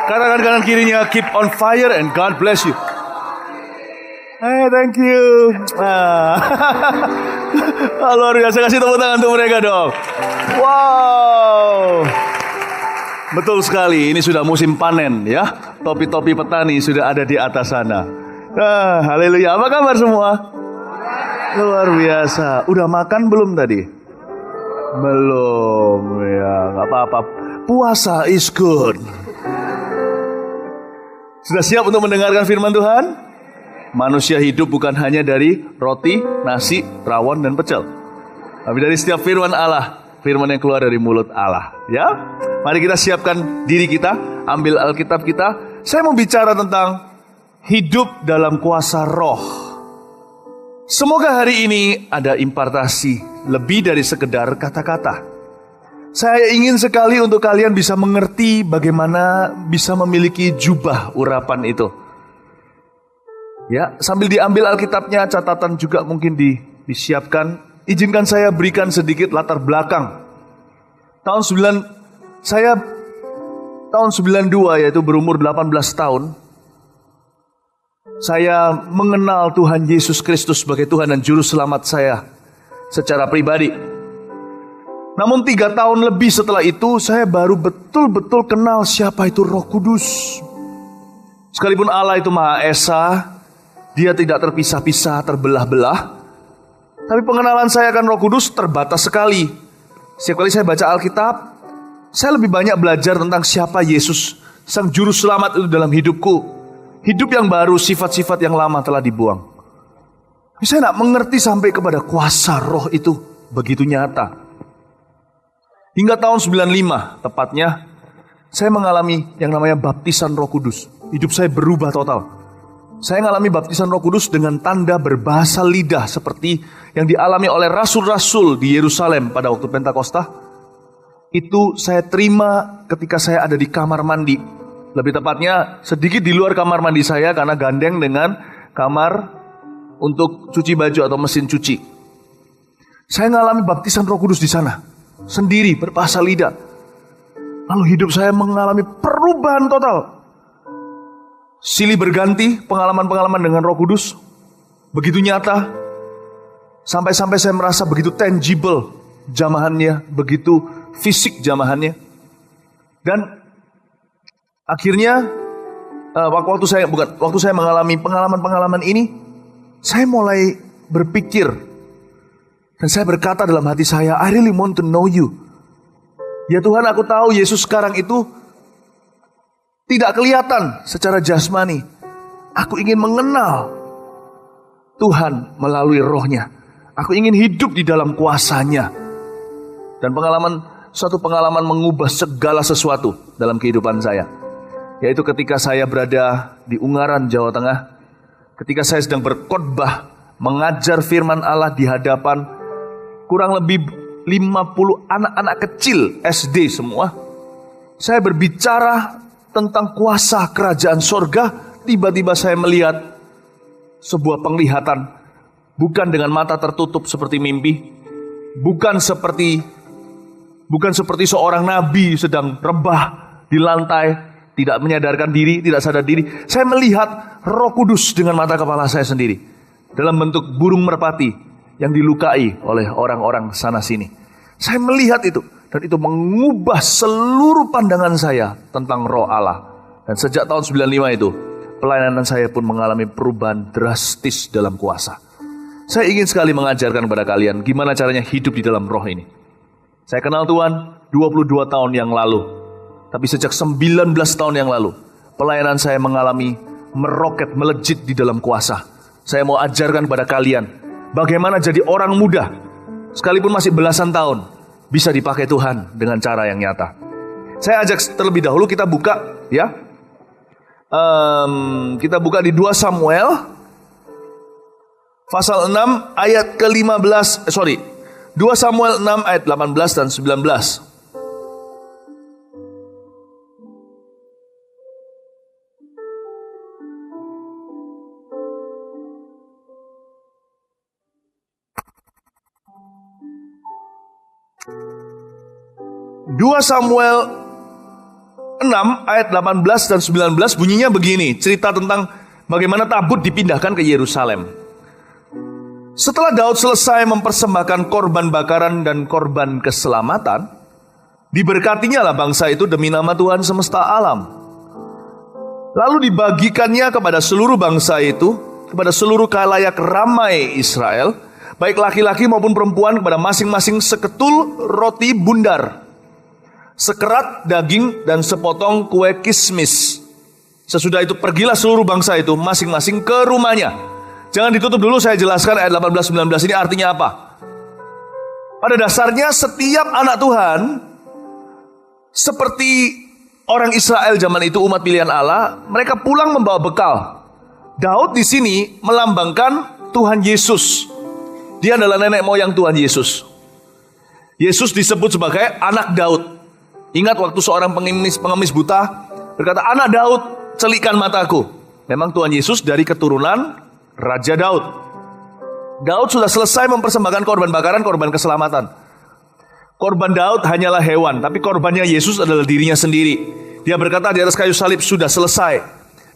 Katakan kanan kirinya, keep on fire and God bless you. Hey, thank you. Luar biasa, kasih tepuk tangan untuk mereka dong. Wow. Betul sekali, ini sudah musim panen ya. Topi-topi petani sudah ada di atas sana. Haleluya. Apa kabar semua? Luar biasa. Udah makan belum tadi? Belum ya, nggak apa-apa. Puasa is good. Sudah siap untuk mendengarkan firman Tuhan? Manusia hidup bukan hanya dari roti, nasi, rawon, dan pecel, tapi dari setiap firman Allah, firman yang keluar dari mulut Allah. Ya, mari kita siapkan diri kita, ambil Alkitab kita. Saya mau bicara tentang hidup dalam kuasa roh. Semoga hari ini ada impartasi lebih dari sekedar kata-kata. Saya ingin sekali untuk kalian bisa mengerti bagaimana bisa memiliki jubah urapan itu. Ya, sambil diambil Alkitabnya, catatan juga mungkin disiapkan. Izinkan saya berikan sedikit latar belakang. Saya tahun 92, yaitu berumur 18 tahun. Saya mengenal Tuhan Yesus Kristus sebagai Tuhan dan Juru Selamat saya secara pribadi. Namun 3 tahun lebih setelah itu, saya baru betul-betul kenal siapa itu Roh Kudus. Sekalipun Allah itu Maha Esa, Dia tidak terpisah-pisah, terbelah-belah. Tapi pengenalan saya akan Roh Kudus terbatas sekali. Setiap kali saya baca Alkitab, saya lebih banyak belajar tentang siapa Yesus, Sang Juru Selamat itu dalam hidupku. Hidup yang baru, sifat-sifat yang lama telah dibuang. Saya tidak mengerti sampai kepada kuasa roh itu begitu nyata. Hingga tahun 95, tepatnya, saya mengalami yang namanya baptisan Roh Kudus. Hidup saya berubah total. Saya mengalami baptisan Roh Kudus dengan tanda berbahasa lidah seperti yang dialami oleh rasul-rasul di Yerusalem pada waktu Pentakosta. Itu saya terima ketika saya ada di kamar mandi. Lebih tepatnya sedikit di luar kamar mandi saya karena gandeng dengan kamar untuk cuci baju atau mesin cuci. Saya mengalami baptisan Roh Kudus di sana, sendiri berbahasa lidah. Lalu hidup saya mengalami perubahan total. Silih berganti, pengalaman-pengalaman dengan Roh Kudus begitu nyata, sampai-sampai saya merasa begitu tangible jamahannya, begitu fisik jamahannya. Dan akhirnya waktu saya mengalami pengalaman-pengalaman ini, saya mulai berpikir dan saya berkata dalam hati saya, I really want to know you. Ya Tuhan, aku tahu Yesus sekarang itu tidak kelihatan secara jasmani. Aku ingin mengenal Tuhan melalui rohnya. Aku ingin hidup di dalam kuasanya. Dan suatu pengalaman mengubah segala sesuatu dalam kehidupan saya. Yaitu ketika saya berada di Ungaran, Jawa Tengah. Ketika saya sedang berkhotbah, mengajar firman Allah di hadapan kurang lebih 50 anak-anak kecil SD semua. Saya berbicara tentang kuasa kerajaan sorga. Tiba-tiba saya melihat sebuah penglihatan, bukan dengan mata tertutup seperti mimpi, bukan seperti seorang nabi sedang rebah di lantai, tidak menyadarkan diri, tidak sadar diri. Saya melihat Roh Kudus dengan mata kepala saya sendiri, dalam bentuk burung merpati yang dilukai oleh orang-orang sana sini. Saya melihat itu. Dan itu mengubah seluruh pandangan saya tentang roh Allah. Dan sejak tahun 95 itu, pelayanan saya pun mengalami perubahan drastis dalam kuasa. Saya ingin sekali mengajarkan kepada kalian gimana caranya hidup di dalam roh ini. Saya kenal Tuhan 22 tahun yang lalu. Tapi sejak 19 tahun yang lalu, pelayanan saya mengalami meroket, melejit di dalam kuasa. Saya mau ajarkan kepada kalian bagaimana jadi orang muda, sekalipun masih belasan tahun, bisa dipakai Tuhan dengan cara yang nyata. Saya ajak terlebih dahulu kita buka ya. Kita buka di 2 Samuel pasal 6 ayat ke-15. 2 Samuel 6 ayat 18 dan 19. Dua Samuel 6 ayat 18 dan 19 bunyinya begini. Cerita tentang bagaimana tabut dipindahkan ke Yerusalem. Setelah Daud selesai mempersembahkan korban bakaran dan korban keselamatan, diberkatinya lah bangsa itu demi nama Tuhan semesta alam. Lalu dibagikannya kepada seluruh bangsa itu, kepada seluruh khalayak ramai Israel, baik laki-laki maupun perempuan, kepada masing-masing seketul roti bundar, sekerat daging dan sepotong kue kismis. Sesudah itu pergilah seluruh bangsa itu masing-masing ke rumahnya. Jangan ditutup dulu, saya jelaskan ayat 18-19 ini artinya apa. Pada dasarnya setiap anak Tuhan seperti orang Israel zaman itu, umat pilihan Allah, mereka pulang membawa bekal. Daud di sini melambangkan Tuhan Yesus. Dia adalah nenek moyang Tuhan Yesus. Yesus disebut sebagai anak Daud. Ingat waktu seorang pengemis buta berkata, "Anak Daud, celikkan mataku." Memang Tuhan Yesus dari keturunan Raja Daud. Daud sudah selesai mempersembahkan korban bakaran, korban keselamatan. Korban Daud hanyalah hewan, tapi korbannya Yesus adalah dirinya sendiri. Dia berkata di atas kayu salib, sudah selesai.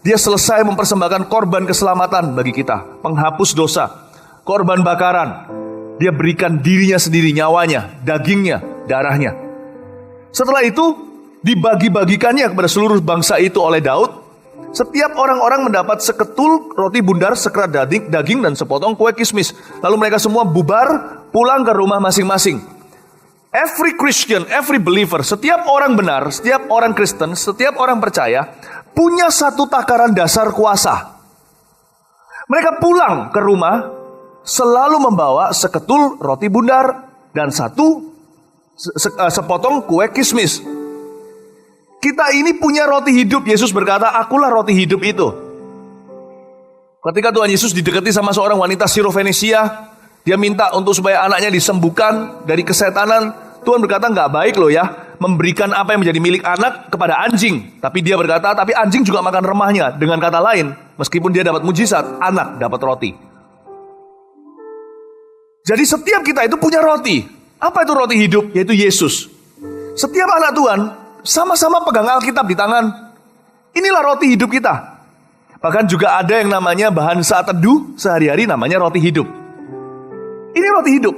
Dia selesai mempersembahkan korban keselamatan bagi kita, penghapus dosa. Korban bakaran, dia berikan dirinya sendiri, nyawanya, dagingnya, darahnya. Setelah itu dibagi-bagikannya kepada seluruh bangsa itu oleh Daud. Setiap orang-orang mendapat seketul roti bundar, sekerat daging dan sepotong kue kismis. Lalu mereka semua bubar pulang ke rumah masing-masing. Every Christian, every believer, setiap orang benar, setiap orang Kristen, setiap orang percaya punya satu takaran dasar kuasa. Mereka pulang ke rumah selalu membawa seketul roti bundar dan sepotong kue kismis. Kita ini punya roti hidup. Yesus berkata, "Akulah roti hidup itu." Ketika Tuhan Yesus didekati sama seorang wanita Sirofenisia, dia minta untuk supaya anaknya disembuhkan dari kesetanan. Tuhan berkata, "Nggak baik loh ya memberikan apa yang menjadi milik anak kepada anjing." Tapi dia berkata, "Tapi anjing juga makan remahnya." Dengan kata lain, meskipun dia dapat mujizat, anak dapat roti. Jadi setiap kita itu punya roti. Apa itu roti hidup? Yaitu Yesus. Setiap anak Tuhan sama-sama pegang Alkitab di tangan. Inilah roti hidup kita. Bahkan juga ada yang namanya bahan saat teduh sehari-hari, namanya roti hidup. Ini roti hidup.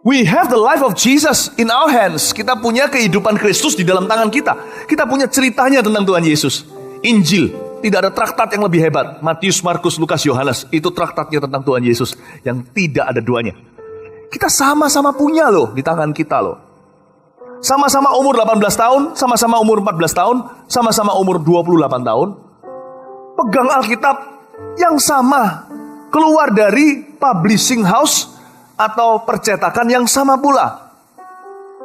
We have the life of Jesus in our hands. Kita punya kehidupan Kristus di dalam tangan kita. Kita punya ceritanya tentang Tuhan Yesus. Injil, tidak ada traktat yang lebih hebat. Matius, Markus, Lukas, Yohanes, itu traktatnya tentang Tuhan Yesus yang tidak ada duanya. Kita sama-sama punya loh di tangan kita loh. Sama-sama umur 18 tahun, sama-sama umur 14 tahun, sama-sama umur 28 tahun. Pegang Alkitab yang sama, keluar dari publishing house atau percetakan yang sama pula.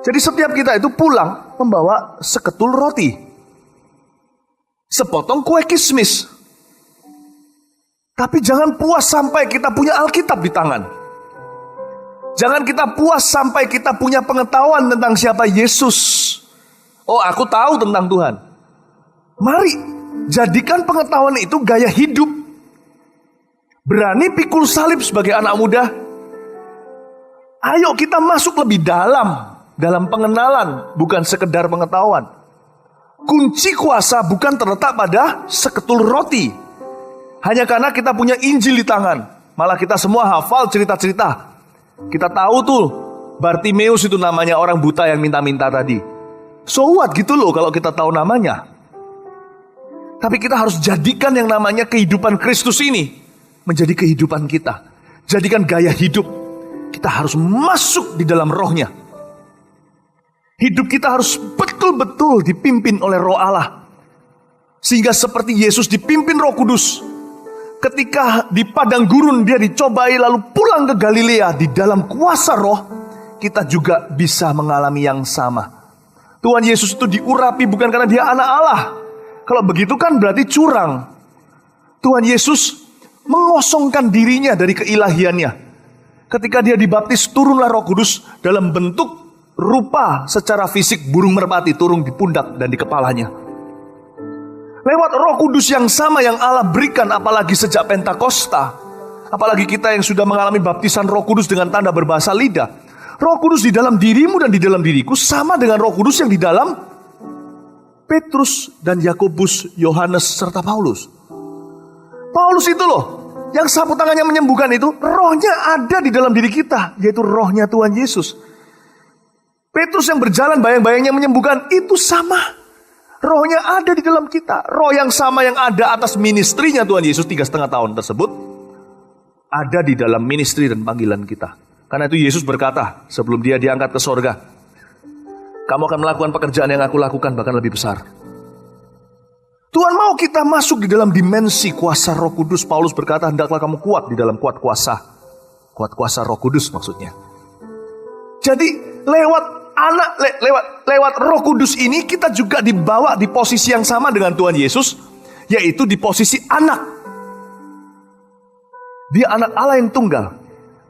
Jadi setiap kita itu pulang membawa seketul roti, sepotong kue kismis. Tapi jangan puas sampai kita punya Alkitab di tangan. Jangan kita puas sampai kita punya pengetahuan tentang siapa Yesus. Oh, aku tahu tentang Tuhan. Mari, jadikan pengetahuan itu gaya hidup. Berani pikul salib sebagai anak muda. Ayo kita masuk lebih dalam pengenalan, bukan sekedar pengetahuan. Kunci kuasa bukan terletak pada seketul roti. Hanya karena kita punya Injil di tangan. Malah kita semua hafal cerita-cerita. Kita tahu tuh, Bartimeus itu namanya orang buta yang minta-minta tadi. So what gitu loh kalau kita tahu namanya. Tapi kita harus jadikan yang namanya kehidupan Kristus ini menjadi kehidupan kita. Jadikan gaya hidup. Kita harus masuk di dalam rohnya. Hidup kita harus betul-betul dipimpin oleh Roh Allah. Sehingga seperti Yesus dipimpin Roh Kudus. Ketika di padang gurun dia dicobai lalu pulang ke Galilea di dalam kuasa Roh, kita juga bisa mengalami yang sama. Tuhan Yesus itu diurapi bukan karena dia anak Allah. Kalau begitu kan berarti curang. Tuhan Yesus mengosongkan dirinya dari keilahiannya. Ketika dia dibaptis, turunlah Roh Kudus dalam bentuk rupa secara fisik burung merpati turun di pundak dan di kepalanya. Lewat Roh Kudus yang sama yang Allah berikan, apalagi sejak Pentakosta, apalagi kita yang sudah mengalami baptisan Roh Kudus dengan tanda berbahasa lidah. Roh Kudus di dalam dirimu dan di dalam diriku sama dengan Roh Kudus yang di dalam Petrus dan Yakobus, Yohanes serta Paulus. Paulus itu loh yang sapu tangannya menyembuhkan itu, rohnya ada di dalam diri kita, yaitu rohnya Tuhan Yesus. Petrus yang berjalan bayang-bayangnya menyembuhkan, itu sama. Rohnya ada di dalam kita. Roh yang sama yang ada atas ministrinya Tuhan Yesus 3,5 tahun tersebut, ada di dalam ministri dan panggilan kita. Karena itu Yesus berkata sebelum dia diangkat ke sorga, kamu akan melakukan pekerjaan yang aku lakukan, bahkan lebih besar. Tuhan mau kita masuk di dalam dimensi kuasa Roh Kudus. Paulus berkata, hendaklah kamu kuat di dalam kuat kuasa Roh Kudus maksudnya. Jadi lewat Roh Kudus ini kita juga dibawa di posisi yang sama dengan Tuhan Yesus, yaitu di posisi anak. Dia anak Allah yang tunggal,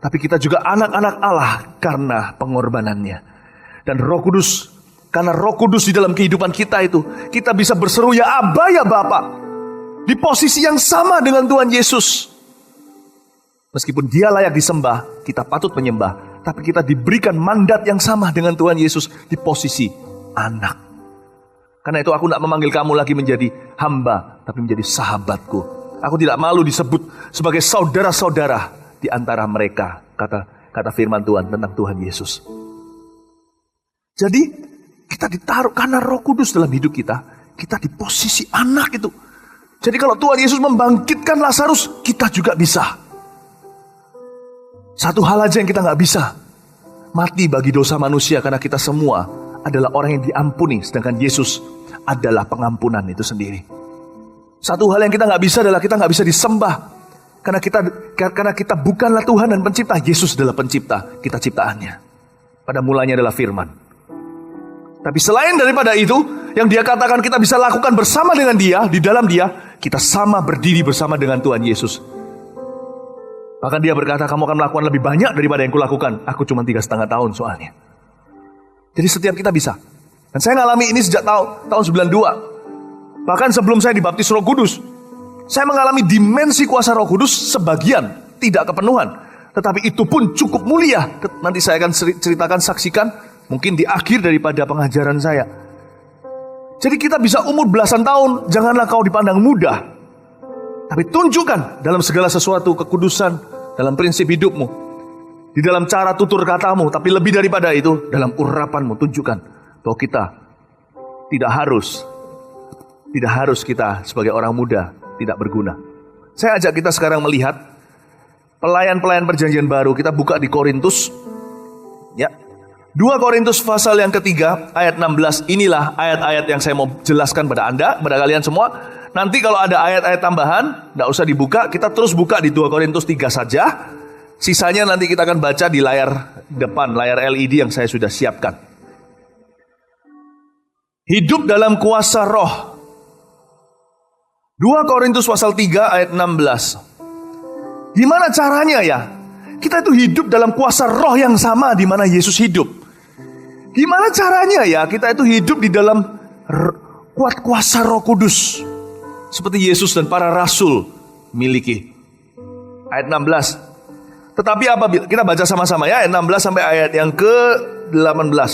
tapi kita juga anak-anak Allah karena pengorbanannya. Dan Roh Kudus, karena Roh Kudus di dalam kehidupan kita itu, kita bisa berseru ya Aba ya Bapa, di posisi yang sama dengan Tuhan Yesus. Meskipun dia layak disembah, kita patut menyembah, tapi kita diberikan mandat yang sama dengan Tuhan Yesus di posisi anak. Karena itu aku tidak memanggil kamu lagi menjadi hamba, tapi menjadi sahabatku. Aku tidak malu disebut sebagai saudara-saudara di antara mereka, kata firman Tuhan tentang Tuhan Yesus. Jadi kita ditaruh karena Roh Kudus dalam hidup kita, kita di posisi anak itu. Jadi kalau Tuhan Yesus membangkitkan Lazarus, kita juga bisa. Satu hal aja yang kita nggak bisa, mati bagi dosa manusia, karena kita semua adalah orang yang diampuni, sedangkan Yesus adalah pengampunan itu sendiri. Satu hal yang kita nggak bisa adalah kita nggak bisa disembah, karena kita bukanlah Tuhan dan pencipta. Yesus adalah pencipta, kita ciptaannya. Pada mulanya adalah firman. Tapi selain daripada itu, yang dia katakan kita bisa lakukan bersama dengan dia, di dalam dia, kita sama berdiri bersama dengan Tuhan Yesus. Bahkan dia berkata, kamu akan melakukan lebih banyak daripada yang kulakukan. Aku cuma 3,5 tahun soalnya. Jadi setiap kita bisa. Dan saya ngalami ini sejak tahun 92. Bahkan sebelum saya dibaptis Roh Kudus, saya mengalami dimensi kuasa Roh Kudus sebagian, tidak kepenuhan. Tetapi itu pun cukup mulia. Nanti saya akan ceritakan, saksikan, mungkin di akhir daripada pengajaran saya. Jadi kita bisa umur belasan tahun, janganlah kau dipandang muda, tapi tunjukkan dalam segala sesuatu kekudusan, dalam prinsip hidupmu, di dalam cara tutur katamu, tapi lebih daripada itu, dalam urapanmu, tunjukkan bahwa kita tidak harus kita sebagai orang muda tidak berguna. Saya ajak kita sekarang melihat pelayan-pelayan perjanjian baru. Kita buka di Korintus, ya. 2 Korintus pasal yang ketiga ayat 16. Inilah ayat-ayat yang saya mau jelaskan pada Anda, pada kalian semua. Nanti kalau ada ayat-ayat tambahan, tidak usah dibuka, kita terus buka di 2 Korintus 3 saja. Sisanya nanti kita akan baca di layar depan, layar LED yang saya sudah siapkan. Hidup dalam kuasa roh. 2 Korintus pasal 3 ayat 16. Gimana caranya ya? Kita itu hidup dalam kuasa roh yang sama di mana Yesus hidup. Gimana caranya ya kita itu hidup di dalam kuat kuasa Roh Kudus seperti Yesus dan para rasul miliki. Ayat 16. Tetapi apabila, kita baca sama-sama ya, ayat 16 sampai ayat yang ke-18.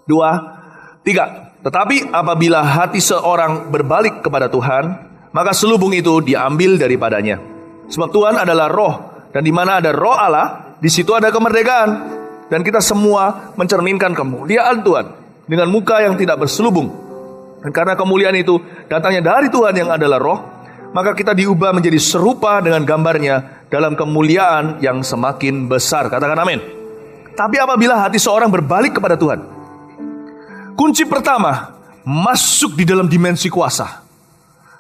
2, 3. Tetapi apabila hati seorang berbalik kepada Tuhan, maka selubung itu diambil daripadanya. Sebab Tuhan adalah roh, dan di mana ada roh Allah, di situ ada kemerdekaan. Dan kita semua mencerminkan kemuliaan Tuhan dengan muka yang tidak berselubung. Dan karena kemuliaan itu datangnya dari Tuhan yang adalah roh, maka kita diubah menjadi serupa dengan gambarnya dalam kemuliaan yang semakin besar. Katakan amin. Tapi apabila hati seorang berbalik kepada Tuhan, kunci pertama, masuk di dalam dimensi kuasa.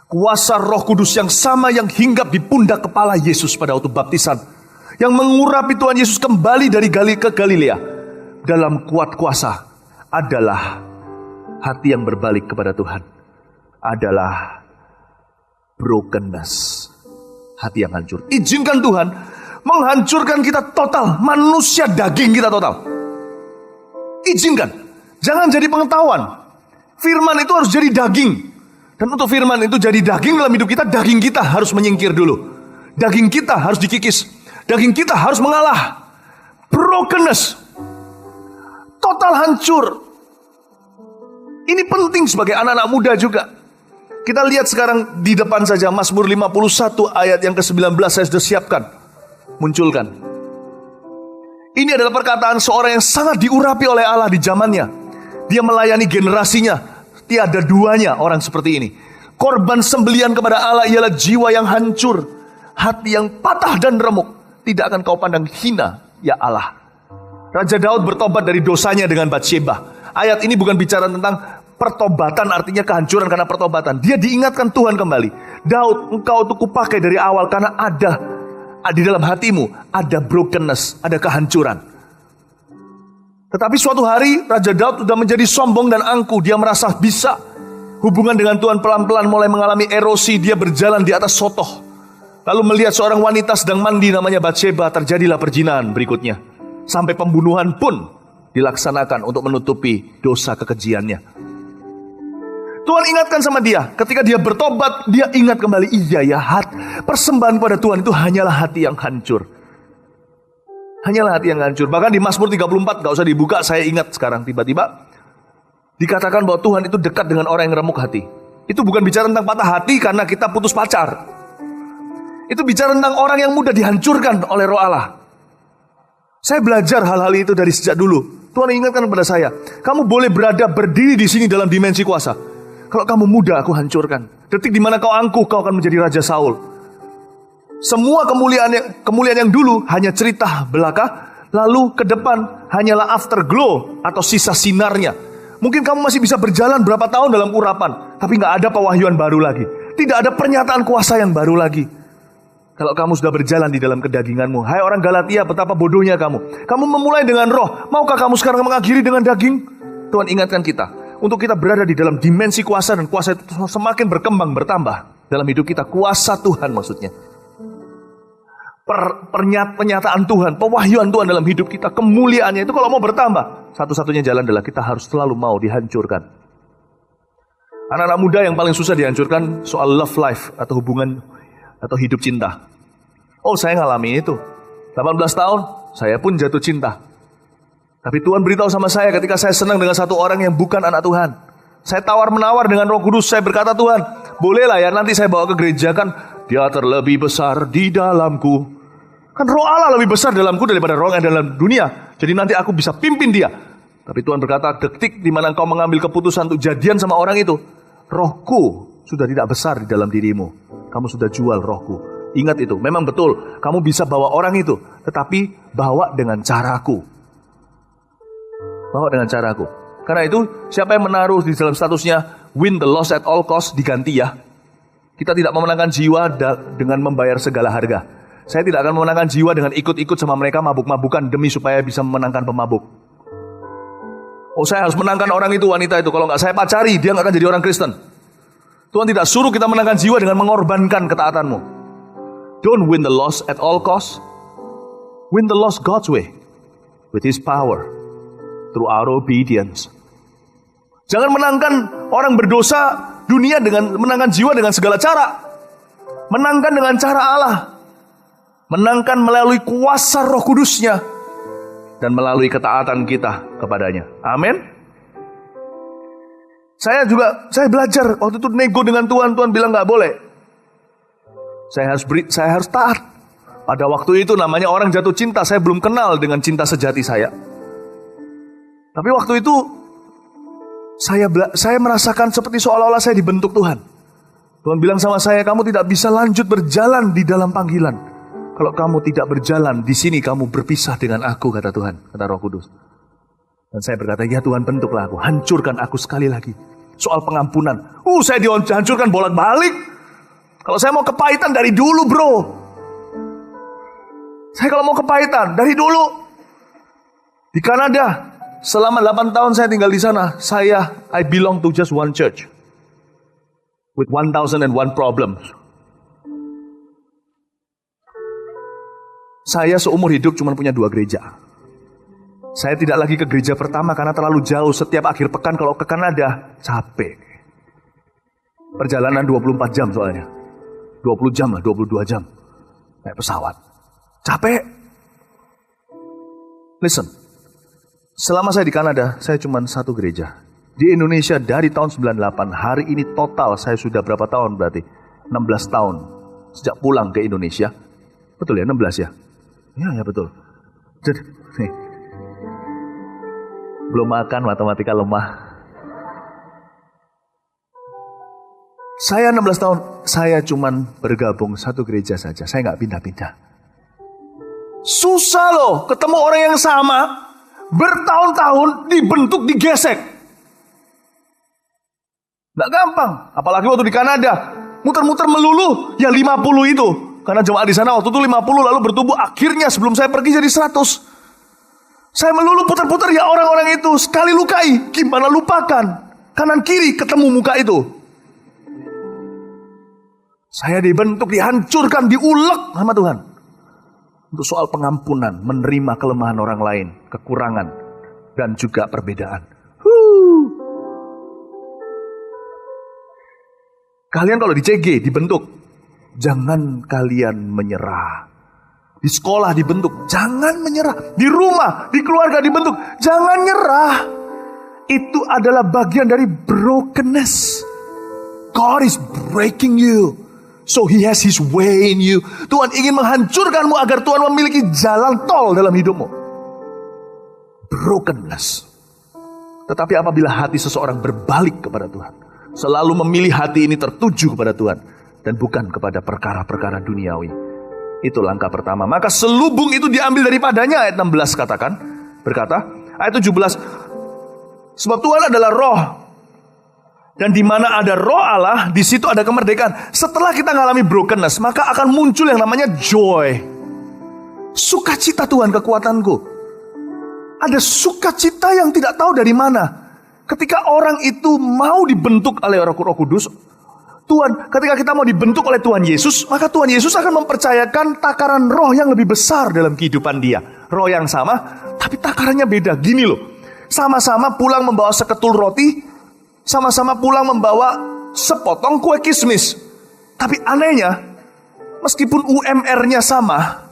Kuasa Roh Kudus yang sama yang hinggap di pundak kepala Yesus pada waktu baptisan, yang mengurapi Tuhan Yesus kembali dari ke Galilea dalam kuat kuasa, adalah hati yang berbalik kepada Tuhan. Adalah brokenness, hati yang hancur. Izinkan Tuhan menghancurkan kita total, manusia daging kita total. Izinkan. Jangan jadi pengetahuan. Firman itu harus jadi daging. Dan untuk firman itu jadi daging dalam hidup kita, daging kita harus menyingkir dulu. Daging kita harus dikikis. Daging kita harus mengalah. Brokenness. Total hancur. Ini penting sebagai anak-anak muda juga. Kita lihat sekarang di depan saja Mazmur 51 ayat yang ke-19 saya sudah siapkan. Munculkan. Ini adalah perkataan seorang yang sangat diurapi oleh Allah di zamannya. Dia melayani generasinya. Tiada duanya orang seperti ini. Korban sembelian kepada Allah ialah jiwa yang hancur, hati yang patah dan remuk. Tidak akan kau pandang hina, ya Allah. Raja Daud bertobat dari dosanya dengan Batsyeba. Ayat ini bukan bicara tentang pertobatan, artinya kehancuran karena pertobatan. Dia diingatkan Tuhan kembali. Daud, engkau tuh kupakai dari awal karena ada di dalam hatimu ada brokenness, ada kehancuran. Tetapi suatu hari Raja Daud sudah menjadi sombong dan angkuh. Dia merasa bisa. Hubungan dengan Tuhan pelan-pelan mulai mengalami erosi. Dia berjalan di atas sotoh. Lalu melihat seorang wanita sedang mandi namanya Batsyeba. Terjadilah perzinahan berikutnya. Sampai pembunuhan pun dilaksanakan untuk menutupi dosa kekejiannya. Tuhan ingatkan sama dia. Ketika dia bertobat, dia ingat kembali. Iya ya, persembahan pada Tuhan itu hanyalah hati yang hancur. Hanyalah hati yang hancur. Bahkan di Mazmur 34, gak usah dibuka, saya ingat sekarang tiba-tiba. Dikatakan bahwa Tuhan itu dekat dengan orang yang remuk hati. Itu bukan bicara tentang patah hati karena kita putus pacar. Itu bicara tentang orang yang mudah dihancurkan oleh Roh Allah. Saya belajar hal-hal itu dari sejak dulu. Tuhan ingatkan kepada saya, kamu boleh berdiri di sini dalam dimensi kuasa. Kalau kamu muda, aku hancurkan. Detik di mana kau angkuh, kau akan menjadi Raja Saul. Semua kemuliaan yang dulu hanya cerita belaka, lalu ke depan hanyalah afterglow atau sisa sinarnya. Mungkin kamu masih bisa berjalan berapa tahun dalam urapan, tapi gak ada pewahyuan baru lagi. Tidak ada pernyataan kuasa yang baru lagi. Kalau kamu sudah berjalan di dalam kedaginganmu. Hai orang Galatia, betapa bodohnya kamu. Kamu memulai dengan roh, maukah kamu sekarang mengakhiri dengan daging? Tuhan ingatkan kita, untuk kita berada di dalam dimensi kuasa, dan kuasa itu semakin berkembang, bertambah dalam hidup kita. Kuasa Tuhan maksudnya. Pernyataan Tuhan, pewahyuan Tuhan dalam hidup kita, kemuliaannya itu kalau mau bertambah, satu-satunya jalan adalah kita harus selalu mau dihancurkan. Anak-anak muda yang paling susah dihancurkan soal love life atau hubungan atau hidup cinta. Oh, saya ngalami itu. 18 tahun, saya pun jatuh cinta. Tapi Tuhan beritahu sama saya ketika saya senang dengan satu orang yang bukan anak Tuhan. Saya tawar-menawar dengan Roh Kudus, saya berkata, Tuhan, bolehlah ya nanti saya bawa ke gereja, kan dia terlebih besar di dalamku. Kan Roh Allah lebih besar dalamku daripada roh yang dalam dunia. Jadi nanti aku bisa pimpin dia. Tapi Tuhan berkata, detik di mana engkau mengambil keputusan untuk jadian sama orang itu, rohku sudah tidak besar di dalam dirimu. Kamu sudah jual rohku. Ingat itu, memang betul. Kamu bisa bawa orang itu, tetapi bawa dengan caraku. Bawa dengan caraku. Karena itu, siapa yang menaruh di dalam statusnya win the loss at all cost, diganti ya. Kita tidak memenangkan jiwa dengan membayar segala harga. Saya tidak akan memenangkan jiwa dengan ikut-ikut sama mereka mabuk-mabukan demi supaya bisa memenangkan pemabuk. Oh, saya harus menangkan orang itu, wanita itu. Kalau nggak saya pacari, dia nggak akan jadi orang Kristen. Tuhan tidak suruh kita menangkan jiwa dengan mengorbankan ketaatanmu. Don't win the loss at all cost. Win the loss God's way. With His power. Through our obedience. Jangan menangkan orang berdosa dunia dengan menangkan jiwa dengan segala cara. Menangkan dengan cara Allah. Menangkan melalui kuasa Roh Kudus-Nya. Dan melalui ketaatan kita kepadanya. Amin. Saya belajar waktu itu nego dengan Tuhan. Tuhan bilang gak boleh. Saya harus taat. Pada waktu itu namanya orang jatuh cinta. Saya belum kenal dengan cinta sejati saya. Tapi waktu itu saya merasakan seperti seolah-olah saya dibentuk Tuhan. Tuhan bilang sama saya, kamu tidak bisa lanjut berjalan di dalam panggilan. Kalau kamu tidak berjalan di sini, kamu berpisah dengan aku, kata Tuhan, kata Roh Kudus. Dan saya berkata, ya Tuhan, bentuklah aku, hancurkan aku sekali lagi. Soal pengampunan, saya dihancurkan bolak-balik. Kalau saya mau kepahitan dari dulu, bro. Saya kalau mau kepahitan dari dulu. Di Kanada, selama 8 tahun saya tinggal di sana, I belong to just one church. With 1001 problems. Saya seumur hidup cuma punya 2 gereja. Saya tidak lagi ke gereja pertama karena terlalu jauh. Setiap akhir pekan kalau ke Kanada, capek. Perjalanan 24 jam soalnya. 20 jam lah, 22 jam. Naik pesawat. Capek. Listen. Selama saya di Kanada, saya cuma 1 gereja. Di Indonesia dari tahun 98, hari ini total saya sudah berapa tahun berarti? 16 tahun sejak pulang ke Indonesia. Betul ya, 16 ya? Ya betul. Jadi, nih, belum makan, matematika lemah. Saya 16 tahun, saya cuman bergabung satu gereja saja. Saya nggak pindah-pindah. Susah loh ketemu orang yang sama, bertahun-tahun dibentuk, digesek. Nggak gampang, apalagi waktu di Kanada. Muter-muter melulu, ya 50 itu. Karena jemaat di sana waktu itu 50, lalu bertumbuh. Akhirnya sebelum saya pergi jadi 100. Saya melulu putar-putar, ya orang-orang itu. Sekali lukai, gimana lupakan. Kanan kiri ketemu muka itu. Saya dibentuk, dihancurkan, diulek sama Tuhan. Untuk soal pengampunan, menerima kelemahan orang lain, kekurangan, dan juga perbedaan. Kalian kalau di CG dibentuk, jangan kalian menyerah. Di sekolah dibentuk, jangan menyerah. Di rumah, di keluarga dibentuk, jangan nyerah. Itu adalah bagian dari brokenness. God is breaking you, so He has His way in you. Tuhan ingin menghancurkanmu agar Tuhan memiliki jalan tol dalam hidupmu. Brokenness. Tetapi apabila hati seseorang berbalik kepada Tuhan, selalu memilih hati ini tertuju kepada Tuhan dan bukan kepada perkara-perkara duniawi, itu langkah pertama. Maka selubung itu diambil daripadanya, ayat 16 katakan, berkata, ayat 17, sebab Tuhan adalah roh, dan di mana ada roh Allah, di situ ada kemerdekaan. Setelah kita mengalami brokenness, maka akan muncul yang namanya joy. Sukacita. Tuhan kekuatanku. Ada sukacita yang tidak tahu dari mana. Ketika orang itu mau dibentuk oleh Roh Kudus, Tuhan, ketika kita mau dibentuk oleh Tuhan Yesus, maka Tuhan Yesus akan mempercayakan takaran roh yang lebih besar dalam kehidupan dia. Roh yang sama, tapi takarannya beda. Gini loh, sama-sama pulang membawa seketul roti, sama-sama pulang membawa sepotong kue kismis. Tapi anehnya, meskipun UMR-nya sama,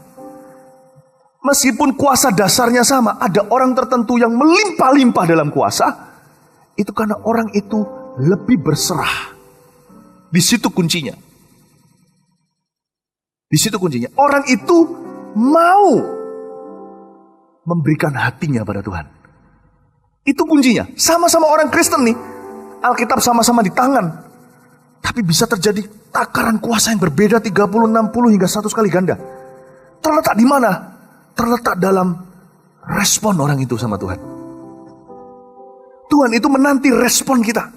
meskipun kuasa dasarnya sama, ada orang tertentu yang melimpah-limpah dalam kuasa. Itu karena orang itu lebih berserah. Di situ kuncinya. Di situ kuncinya. Orang itu mau memberikan hatinya pada Tuhan. Itu kuncinya. Sama-sama orang Kristen nih. Alkitab sama-sama di tangan. Tapi bisa terjadi takaran kuasa yang berbeda 30, 60 hingga 100 kali ganda. Terletak di mana? Terletak dalam respon orang itu sama Tuhan. Tuhan itu menanti respon kita.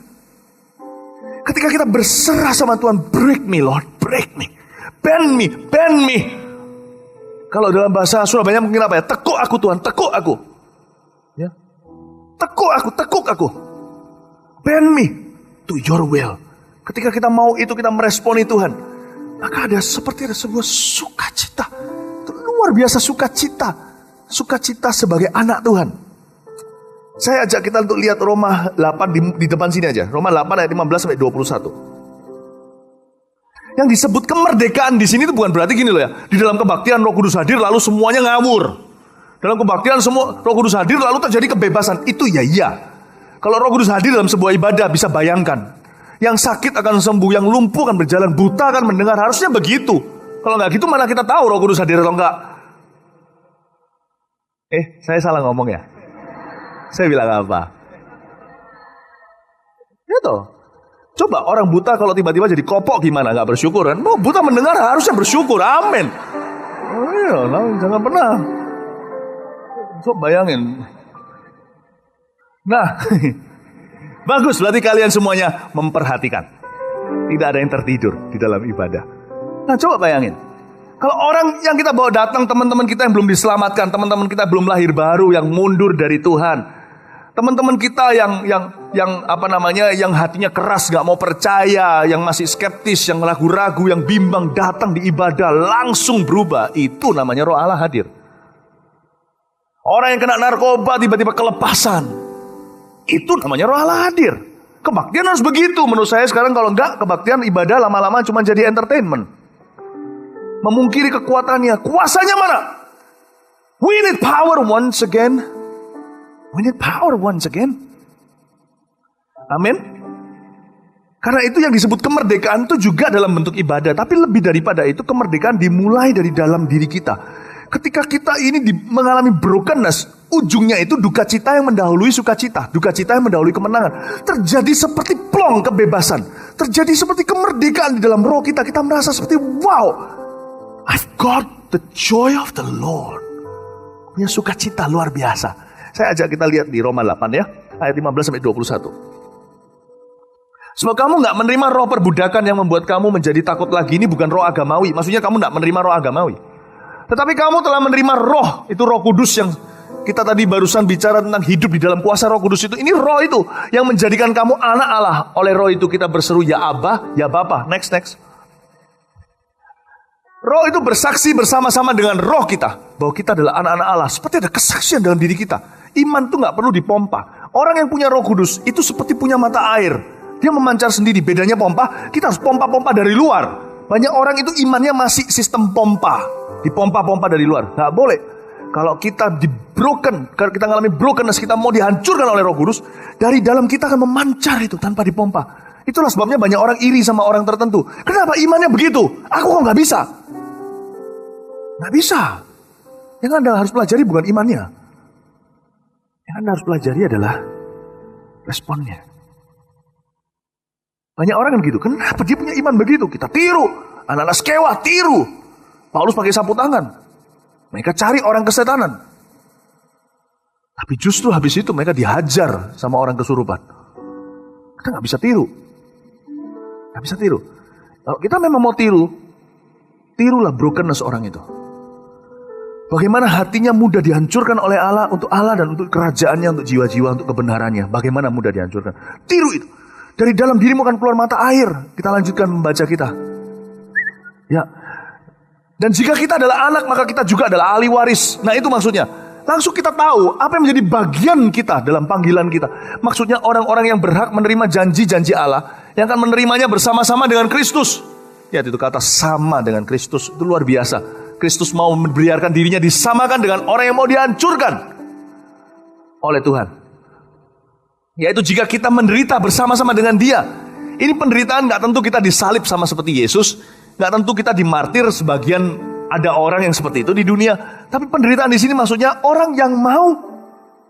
Ketika kita berserah sama Tuhan, break me Lord, break me. Bend me, bend me. Kalau dalam bahasa Surabaya mungkin apa ya? Tekuk aku Tuhan, tekuk aku. Ya. Tekuk aku. Bend me to your will. Ketika kita mau itu, kita meresponi Tuhan. Maka ada sebuah sukacita. Itu luar biasa sukacita. Sukacita sebagai anak Tuhan. Saya ajak kita untuk lihat Roma 8 di depan sini aja. Roma 8 ayat 15 sampai 21. Yang disebut kemerdekaan di sini itu bukan berarti gini loh ya. Di dalam kebaktian Roh Kudus hadir lalu semuanya ngawur. Dalam kebaktian semua Roh Kudus hadir lalu terjadi kebebasan. Itu ya iya. Kalau Roh Kudus hadir dalam sebuah ibadah bisa bayangkan. Yang sakit akan sembuh, yang lumpuh akan berjalan, buta akan mendengar. Harusnya begitu. Kalau nggak gitu mana kita tahu Roh Kudus hadir atau enggak? Saya salah ngomong ya? Saya bilang apa? Itu. Coba orang buta kalau tiba-tiba jadi kopok gimana? Gak bersyukur kan? Oh, buta mendengar harusnya bersyukur. Amin. Oh iya, jangan pernah. Coba bayangin. Nah, bagus. Berarti kalian semuanya memperhatikan. Tidak ada yang tertidur di dalam ibadah. Nah, coba bayangin. Kalau orang yang kita bawa datang, teman-teman kita yang belum diselamatkan, teman-teman kita belum lahir baru, yang mundur dari Tuhan. Teman-teman kita yang hatinya keras, gak mau percaya, yang masih skeptis, yang ragu-ragu, yang bimbang, datang di ibadah langsung berubah. Itu namanya Roh Allah hadir. Orang yang kena narkoba tiba-tiba kelepasan. Itu namanya Roh Allah hadir. Kebaktian harus begitu. Menurut saya sekarang kalau enggak, kebaktian ibadah lama-lama cuma jadi entertainment. Memungkiri kekuatannya. Kuasanya mana? We need power once again. We need power once again. Amin. Karena itu yang disebut kemerdekaan itu juga dalam bentuk ibadah. Tapi lebih daripada itu, kemerdekaan dimulai dari dalam diri kita. Ketika kita ini mengalami brokenness, ujungnya itu duka cita yang mendahului sukacita. Duka cita yang mendahului kemenangan. Terjadi seperti plong kebebasan. Terjadi seperti kemerdekaan di dalam roh kita. Kita merasa seperti wow, I've got the joy of the Lord. Punya sukacita luar biasa. Saya ajak kita lihat di Roma 8 ya, ayat 15-21. Sebab kamu gak menerima roh perbudakan yang membuat kamu menjadi takut lagi. Ini bukan roh agamawi. Maksudnya kamu gak menerima roh agamawi. Tetapi kamu telah menerima roh. Itu Roh Kudus yang kita tadi barusan bicara tentang hidup di dalam kuasa Roh Kudus itu. Ini roh itu yang menjadikan kamu anak Allah. Oleh roh itu kita berseru ya Abba, ya Bapa. Next. Roh itu bersaksi bersama-sama dengan roh kita bahwa kita adalah anak-anak Allah. Seperti ada kesaksian dalam diri kita. Iman itu gak perlu dipompa. Orang yang punya Roh Kudus itu seperti punya mata air. Dia memancar sendiri. Bedanya pompa, kita harus pompa-pompa dari luar. Banyak orang itu imannya masih sistem pompa. Dipompa-pompa dari luar. Gak boleh. Kalau kita kalau kita mengalami brokenness, kita mau dihancurkan oleh Roh Kudus, dari dalam kita akan memancar itu tanpa dipompa. Itulah sebabnya banyak orang iri sama orang tertentu. Kenapa imannya begitu? Aku kok gak bisa? Gak bisa. Yang Anda harus pelajari bukan imannya. Yang Anda harus pelajari adalah responnya. Banyak orang kan gitu. Kenapa dia punya iman begitu? Kita tiru. Anak-anak Skewa tiru. Paulus pakai sapu tangan. Mereka cari orang kesetanan. Tapi justru habis itu mereka dihajar sama orang kesurupan. Kita gak bisa tiru. Gak bisa tiru. Kalau kita memang mau tiru, tirulah brokenness orang itu. Bagaimana hatinya mudah dihancurkan oleh Allah, untuk Allah dan untuk kerajaannya, untuk jiwa-jiwa, untuk kebenarannya. Bagaimana mudah dihancurkan. Tiru itu. Dari dalam dirimu akan keluar mata air. Kita lanjutkan membaca kita. Ya. Dan jika kita adalah anak, maka kita juga adalah ahli waris. Nah itu maksudnya. Langsung kita tahu apa yang menjadi bagian kita dalam panggilan kita. Maksudnya orang-orang yang berhak menerima janji-janji Allah, yang akan menerimanya bersama-sama dengan Kristus. Ya itu kata sama dengan Kristus. Itu luar biasa. Kristus mau membiarkan dirinya disamakan dengan orang yang mau dihancurkan oleh Tuhan. Yaitu jika kita menderita bersama-sama dengan dia. Ini penderitaan gak tentu kita disalib sama seperti Yesus. Gak tentu kita dimartir, sebagian ada orang yang seperti itu di dunia. Tapi penderitaan di sini maksudnya orang yang mau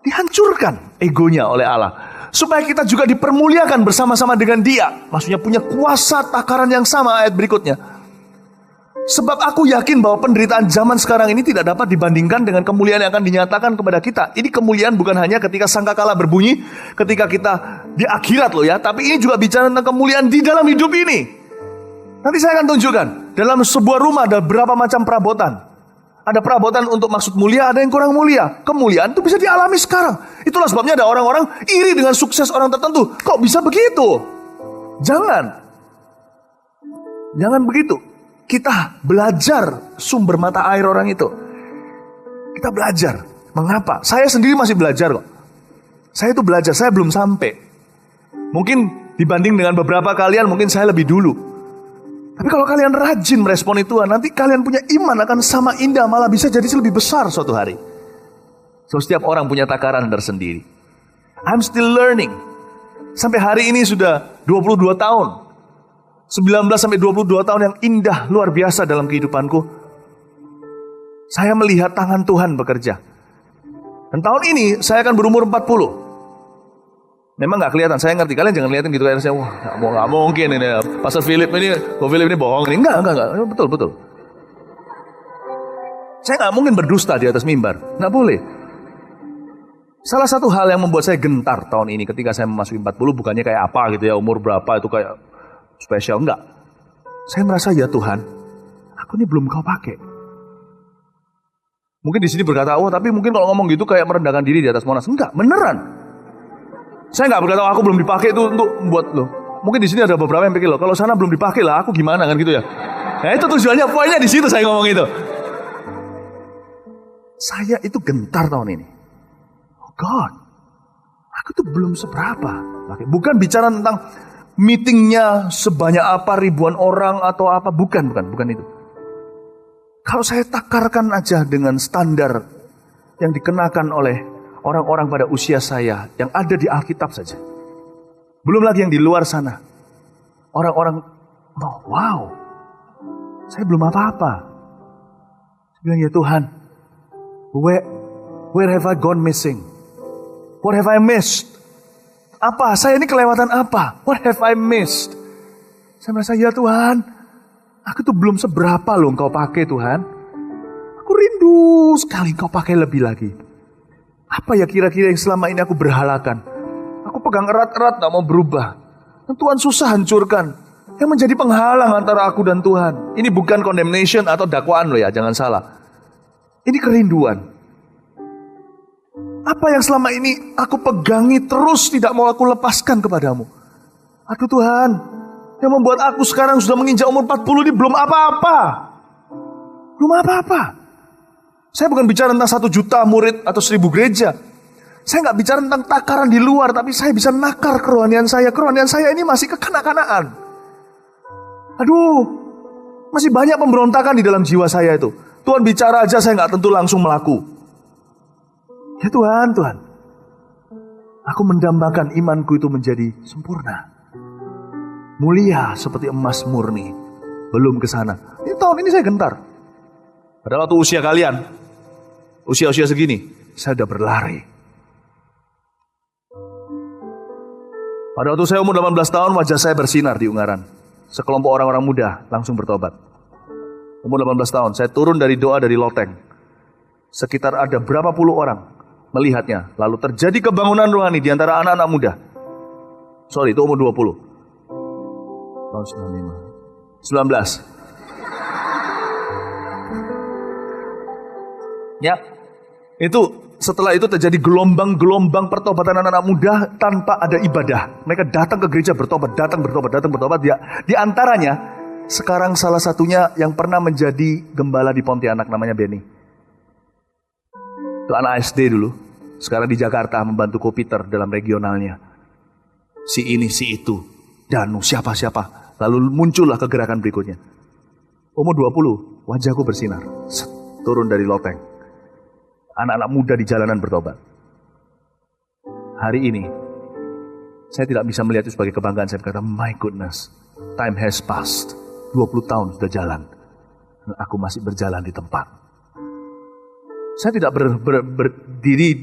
dihancurkan egonya oleh Allah. Supaya kita juga dipermuliakan bersama-sama dengan dia. Maksudnya punya kuasa takaran yang sama. Ayat berikutnya. Sebab aku yakin bahwa penderitaan zaman sekarang ini tidak dapat dibandingkan dengan kemuliaan yang akan dinyatakan kepada kita. Ini kemuliaan bukan hanya ketika sangkakala berbunyi, ketika kita di akhirat loh ya. Tapi ini juga bicara tentang kemuliaan di dalam hidup ini. Nanti saya akan tunjukkan. Dalam sebuah rumah ada berapa macam perabotan. Ada perabotan untuk maksud mulia, ada yang kurang mulia. Kemuliaan itu bisa dialami sekarang. Itulah sebabnya ada orang-orang iri dengan sukses orang tertentu. Kok bisa begitu? Jangan begitu. Kita belajar sumber mata air orang itu. Kita belajar. Mengapa? Saya sendiri masih belajar kok. Saya itu belajar, saya belum sampai. Mungkin dibanding dengan beberapa kalian, mungkin saya lebih dulu. Tapi kalau kalian rajin meresponi Tuhan, nanti kalian punya iman akan sama indah, malah bisa jadi lebih besar suatu hari. So, setiap orang punya takaran tersendiri. I'm still learning. Sampai hari ini sudah 22 tahun. 19-22 tahun yang indah, luar biasa dalam kehidupanku. Saya melihat tangan Tuhan bekerja. Dan tahun ini saya akan berumur 40. Memang gak kelihatan, saya ngerti. Kalian jangan lihatin gitu kayak saya, wah gak mungkin ini. Pastor Philip ini bohong ini. Enggak. Betul. Saya gak mungkin berdusta di atas mimbar. Gak boleh. Salah satu hal yang membuat saya gentar tahun ini ketika saya memasuki 40, bukannya kayak apa gitu ya, umur berapa itu kayak spesial, enggak. Saya merasa ya Tuhan, aku ini belum kau pakai. Mungkin di sini berkata, oh tapi mungkin kalau ngomong gitu kayak merendahkan diri di atas Monas. Enggak, beneran. Saya enggak berkata, aku belum dipakai itu untuk buat lo. Mungkin di sini ada beberapa yang pikir loh, kalau sana belum dipakai lah, aku gimana kan gitu ya. Nah itu tujuannya, poinnya di situ saya ngomong itu. Saya itu gentar tahun ini. Oh God, aku tuh belum seberapa. Bukan bicara tentang meetingnya sebanyak apa, ribuan orang atau apa, bukan itu. Kalau saya takarkan aja dengan standar yang dikenakan oleh orang-orang pada usia saya yang ada di Alkitab saja. Belum lagi yang di luar sana. Orang-orang, oh, wow, saya belum apa-apa. Saya bilang, ya Tuhan, where have I gone missing? What have I missed? Apa? Saya ini kelewatan apa? What have I missed? Saya merasa, ya Tuhan, aku tuh belum seberapa loh Engkau pakai Tuhan. Aku rindu sekali Engkau pakai lebih lagi. Apa ya kira-kira yang selama ini aku berhalakan? Aku pegang erat-erat gak mau berubah. Dan Tuhan susah hancurkan. Yang menjadi penghalang antara aku dan Tuhan. Ini bukan condemnation atau dakwaan loh ya, jangan salah. Ini kerinduan. Apa yang selama ini aku pegangi terus tidak mau aku lepaskan kepadamu. Aduh Tuhan, yang membuat aku sekarang sudah menginjak umur 40 ini belum apa-apa. Belum apa-apa. Saya bukan bicara tentang 1 juta murid atau 1000 gereja. Saya gak bicara tentang takaran di luar, tapi saya bisa nakar kerohanian saya. Kerohanian saya ini masih kekanak-kanakan. Aduh, masih banyak pemberontakan di dalam jiwa saya itu. Tuhan bicara aja saya gak tentu langsung melaku. Ya Tuhan, Tuhan, aku mendambakan imanku itu menjadi sempurna. Mulia seperti emas murni. Belum ke sana. Ini tahun ini saya gentar. Pada waktu usia kalian, usia-usia segini, saya sudah berlari. Pada waktu saya umur 18 tahun, wajah saya bersinar di Ungaran. Sekelompok orang-orang muda langsung bertobat. Umur 18 tahun, saya turun dari doa dari loteng. Sekitar ada berapa puluh orang melihatnya. Lalu terjadi kebangunan rohani di antara anak-anak muda. Sorry, itu umur 20. Tahun 19. Ya, itu setelah itu terjadi gelombang-gelombang pertobatan anak-anak muda tanpa ada ibadah. Mereka datang ke gereja bertobat, datang bertobat. Di antaranya, sekarang salah satunya yang pernah menjadi gembala di Pontianak namanya Benny. Itu anak SD dulu, sekarang di Jakarta membantu Kopiter dalam regionalnya. Si ini, si itu, Danu, siapa-siapa. Lalu muncullah kegerakan berikutnya. Umur 20, wajahku bersinar. Turun dari loteng. Anak-anak muda di jalanan bertobat. Hari ini, saya tidak bisa melihat itu sebagai kebanggaan. Saya berkata, my goodness, time has passed. 20 tahun sudah jalan. Dan aku masih berjalan di tempat. Saya tidak berdiri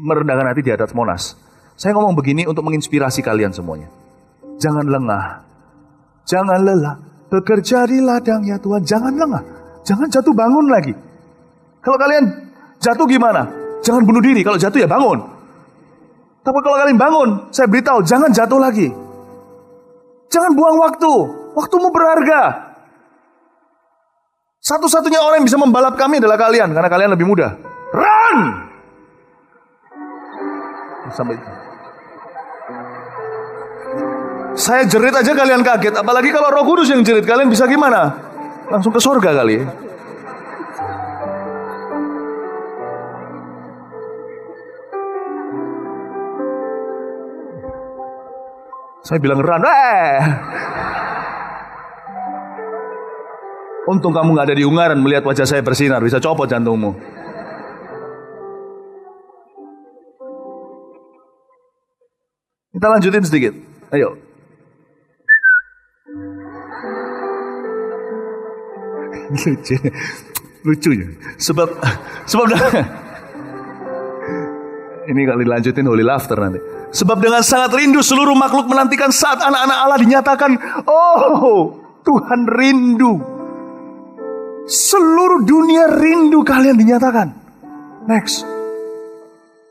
merendahkan hati di atas Monas. Saya ngomong begini untuk menginspirasi kalian semuanya. Jangan lengah. Jangan lelah. Bekerja di ladang ya Tuhan. Jangan lengah. Jangan jatuh bangun lagi. Kalau kalian jatuh gimana? Jangan bunuh diri. Kalau jatuh ya bangun. Tapi kalau kalian bangun, saya beritahu, jangan jatuh lagi. Jangan buang waktu. Waktumu berharga. Satu-satunya orang yang bisa membalap kami adalah kalian. Karena kalian lebih muda. Run! Sampai itu. Saya jerit aja kalian kaget. Apalagi kalau Roh Kudus yang jerit. Kalian bisa gimana? Langsung ke surga kali. Saya bilang run. Untung kamu gak ada di Ungaran melihat wajah saya bersinar. Bisa copot jantungmu. Kita lanjutin sedikit. Ayo. Lucu ya. Sebab ini kalau dilanjutin holy laughter nanti. Sebab dengan sangat rindu seluruh makhluk menantikan saat anak-anak Allah dinyatakan. Oh, Tuhan rindu. Seluruh dunia rindu kalian dinyatakan. Next.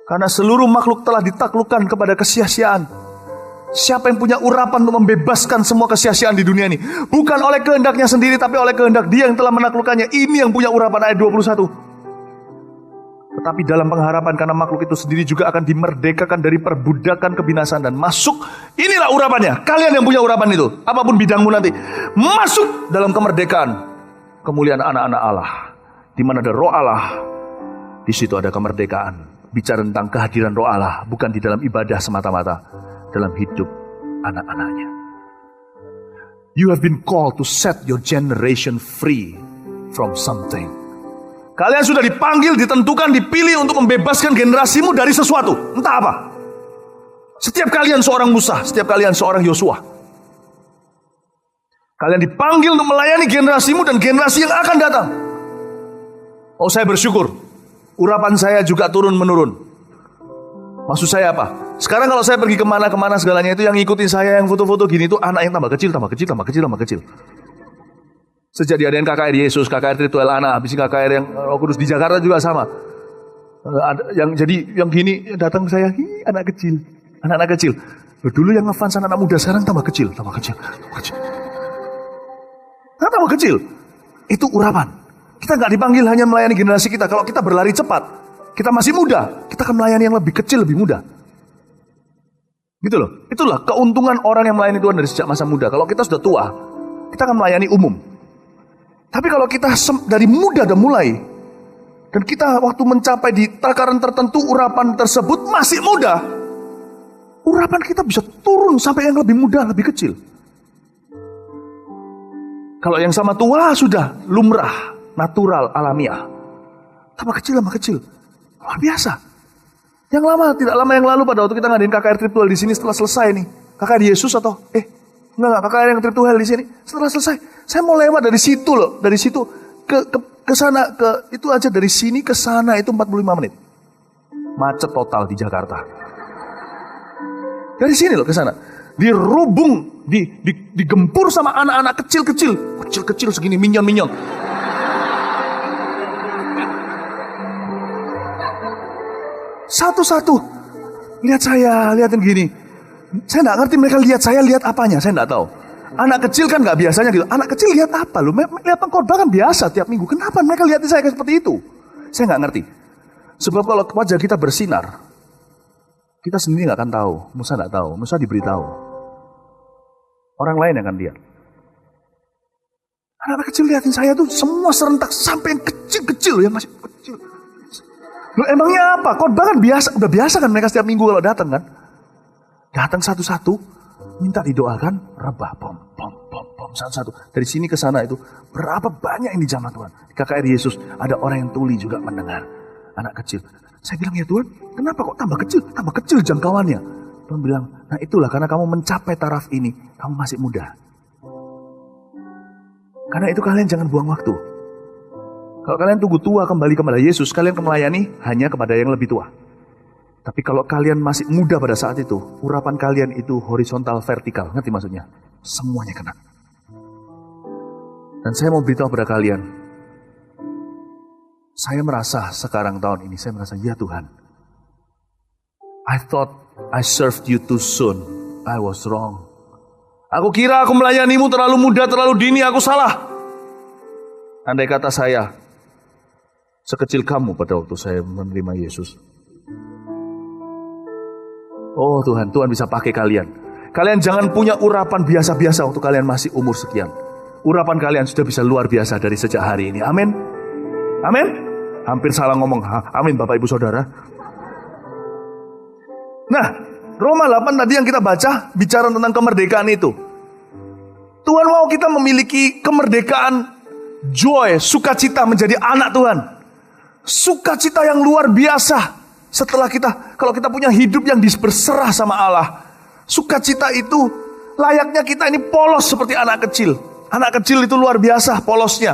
Karena seluruh makhluk telah ditaklukkan kepada kesia-siaan. Siapa yang punya urapan untuk membebaskan semua kesia-siaan di dunia ini? Bukan oleh kehendaknya sendiri, tapi oleh kehendak Dia yang telah menaklukkannya. Ini yang punya urapan ayat 21. Tetapi dalam pengharapan karena makhluk itu sendiri juga akan dimerdekakan dari perbudakan kebinasaan dan masuk. Inilah urapannya. Kalian yang punya urapan itu, apapun bidangmu nanti, masuk dalam kemerdekaan. Kemuliaan anak-anak Allah, di mana ada Roh Allah, di situ ada kemerdekaan. Bicara tentang kehadiran Roh Allah, bukan di dalam ibadah semata-mata, dalam hidup anak-anaknya. You have been called to set your generation free from something. Kalian sudah dipanggil, ditentukan, dipilih untuk membebaskan generasimu dari sesuatu, entah apa. Setiap kalian seorang Musa, setiap kalian seorang Yosua. Kalian dipanggil untuk melayani generasimu dan generasi yang akan datang. Oh, saya bersyukur. Urapan saya juga turun-menurun. Maksud saya apa? Sekarang kalau saya pergi kemana-kemana segalanya itu yang ngikutin saya, yang foto-foto gini itu anak yang tambah kecil, tambah kecil, tambah kecil, tambah kecil. Sejak diadain KKR Yesus, KKR Trituel Anak, habis KKR yang Roh Kudus di Jakarta juga sama. Yang gini datang ke saya, anak kecil, anak-anak kecil. Dulu yang ngefans anak muda, sekarang tambah kecil, tambah kecil, tambah kecil. Tambah kecil. Itu urapan. Kita nggak dipanggil hanya melayani generasi kita. Kalau kita berlari cepat, kita masih muda, kita akan melayani yang lebih kecil, lebih muda. Gitu loh. Itulah keuntungan orang yang melayani Tuhan dari sejak masa muda. Kalau kita sudah tua, kita akan melayani umum. Tapi kalau kita dari muda udah mulai, dan kita waktu mencapai di takaran tertentu urapan tersebut masih muda, urapan kita bisa turun sampai yang lebih muda, lebih kecil. Kalau yang sama tua sudah lumrah, natural, alamiah. Tambah kecil, tambah kecil. Luar biasa. Yang lama, tidak lama yang lalu pada waktu kita ngadain KKR Trituel di sini setelah selesai nih. KKR Yesus atau enggak KKR yang Trituel di sini. Setelah selesai, saya mau lewat dari situ loh, dari situ ke sana, ke itu aja dari sini ke sana itu 45 menit. Macet total di Jakarta. Dari sini loh ke sana. Dirubung, digempur sama anak-anak kecil-kecil segini, minyon-minyon. Satu-satu lihat saya, liatin gini. Saya nggak ngerti mereka lihat saya, lihat apanya, saya nggak tahu. Anak kecil kan nggak biasanya gitu. Anak kecil lihat apa lu? Lihat pengkhotbah kan biasa tiap minggu. Kenapa mereka lihat saya seperti itu? Saya nggak ngerti. Sebab kalau wajah kita bersinar, kita sendiri nggak akan tahu. Musa nggak tahu, Musa diberitahu. Orang lain yang akan lihat. Anak kecil liatin saya tuh semua serentak sampai yang kecil-kecil, yang masih kecil. Loh, emangnya apa? Khotbah kan biasa, udah biasa kan mereka setiap minggu kalau datang kan? Datang satu-satu, minta didoakan, rebah, pom, satu-satu. Dari sini ke sana itu, berapa banyak yang dijamah Tuhan. Di KKR Yesus, ada orang yang tuli juga mendengar. Anak kecil. Saya bilang, ya Tuhan, kenapa kok tambah kecil jangkauannya? Tuhan bilang, nah itulah karena kamu mencapai taraf ini, kamu masih muda. Karena itu kalian jangan buang waktu. Kalau kalian tunggu tua kembali kepada Yesus, kalian melayani hanya kepada yang lebih tua. Tapi kalau kalian masih muda pada saat itu, urapan kalian itu horizontal, vertikal. Ngerti maksudnya? Semuanya kena. Dan saya mau beritahu kepada kalian, saya merasa sekarang tahun ini, saya merasa, ya Tuhan, I thought I served you too soon. I was wrong. Aku kira aku melayanimu terlalu muda, terlalu dini, aku salah. Andai kata saya sekecil kamu pada waktu saya menerima Yesus. Oh Tuhan, Tuhan bisa pakai kalian. Kalian jangan punya urapan biasa-biasa waktu kalian masih umur sekian. Urapan kalian sudah bisa luar biasa dari sejak hari ini. Amin. Amin. Hampir salah ngomong. Amin Bapak Ibu Saudara. Nah, Roma 8 tadi yang kita baca bicara tentang kemerdekaan itu. Tuhan mau kita memiliki kemerdekaan, joy, sukacita menjadi anak Tuhan. Sukacita yang luar biasa setelah kalau kita punya hidup yang berserah sama Allah. Sukacita itu layaknya kita ini polos seperti anak kecil. Anak kecil itu luar biasa polosnya.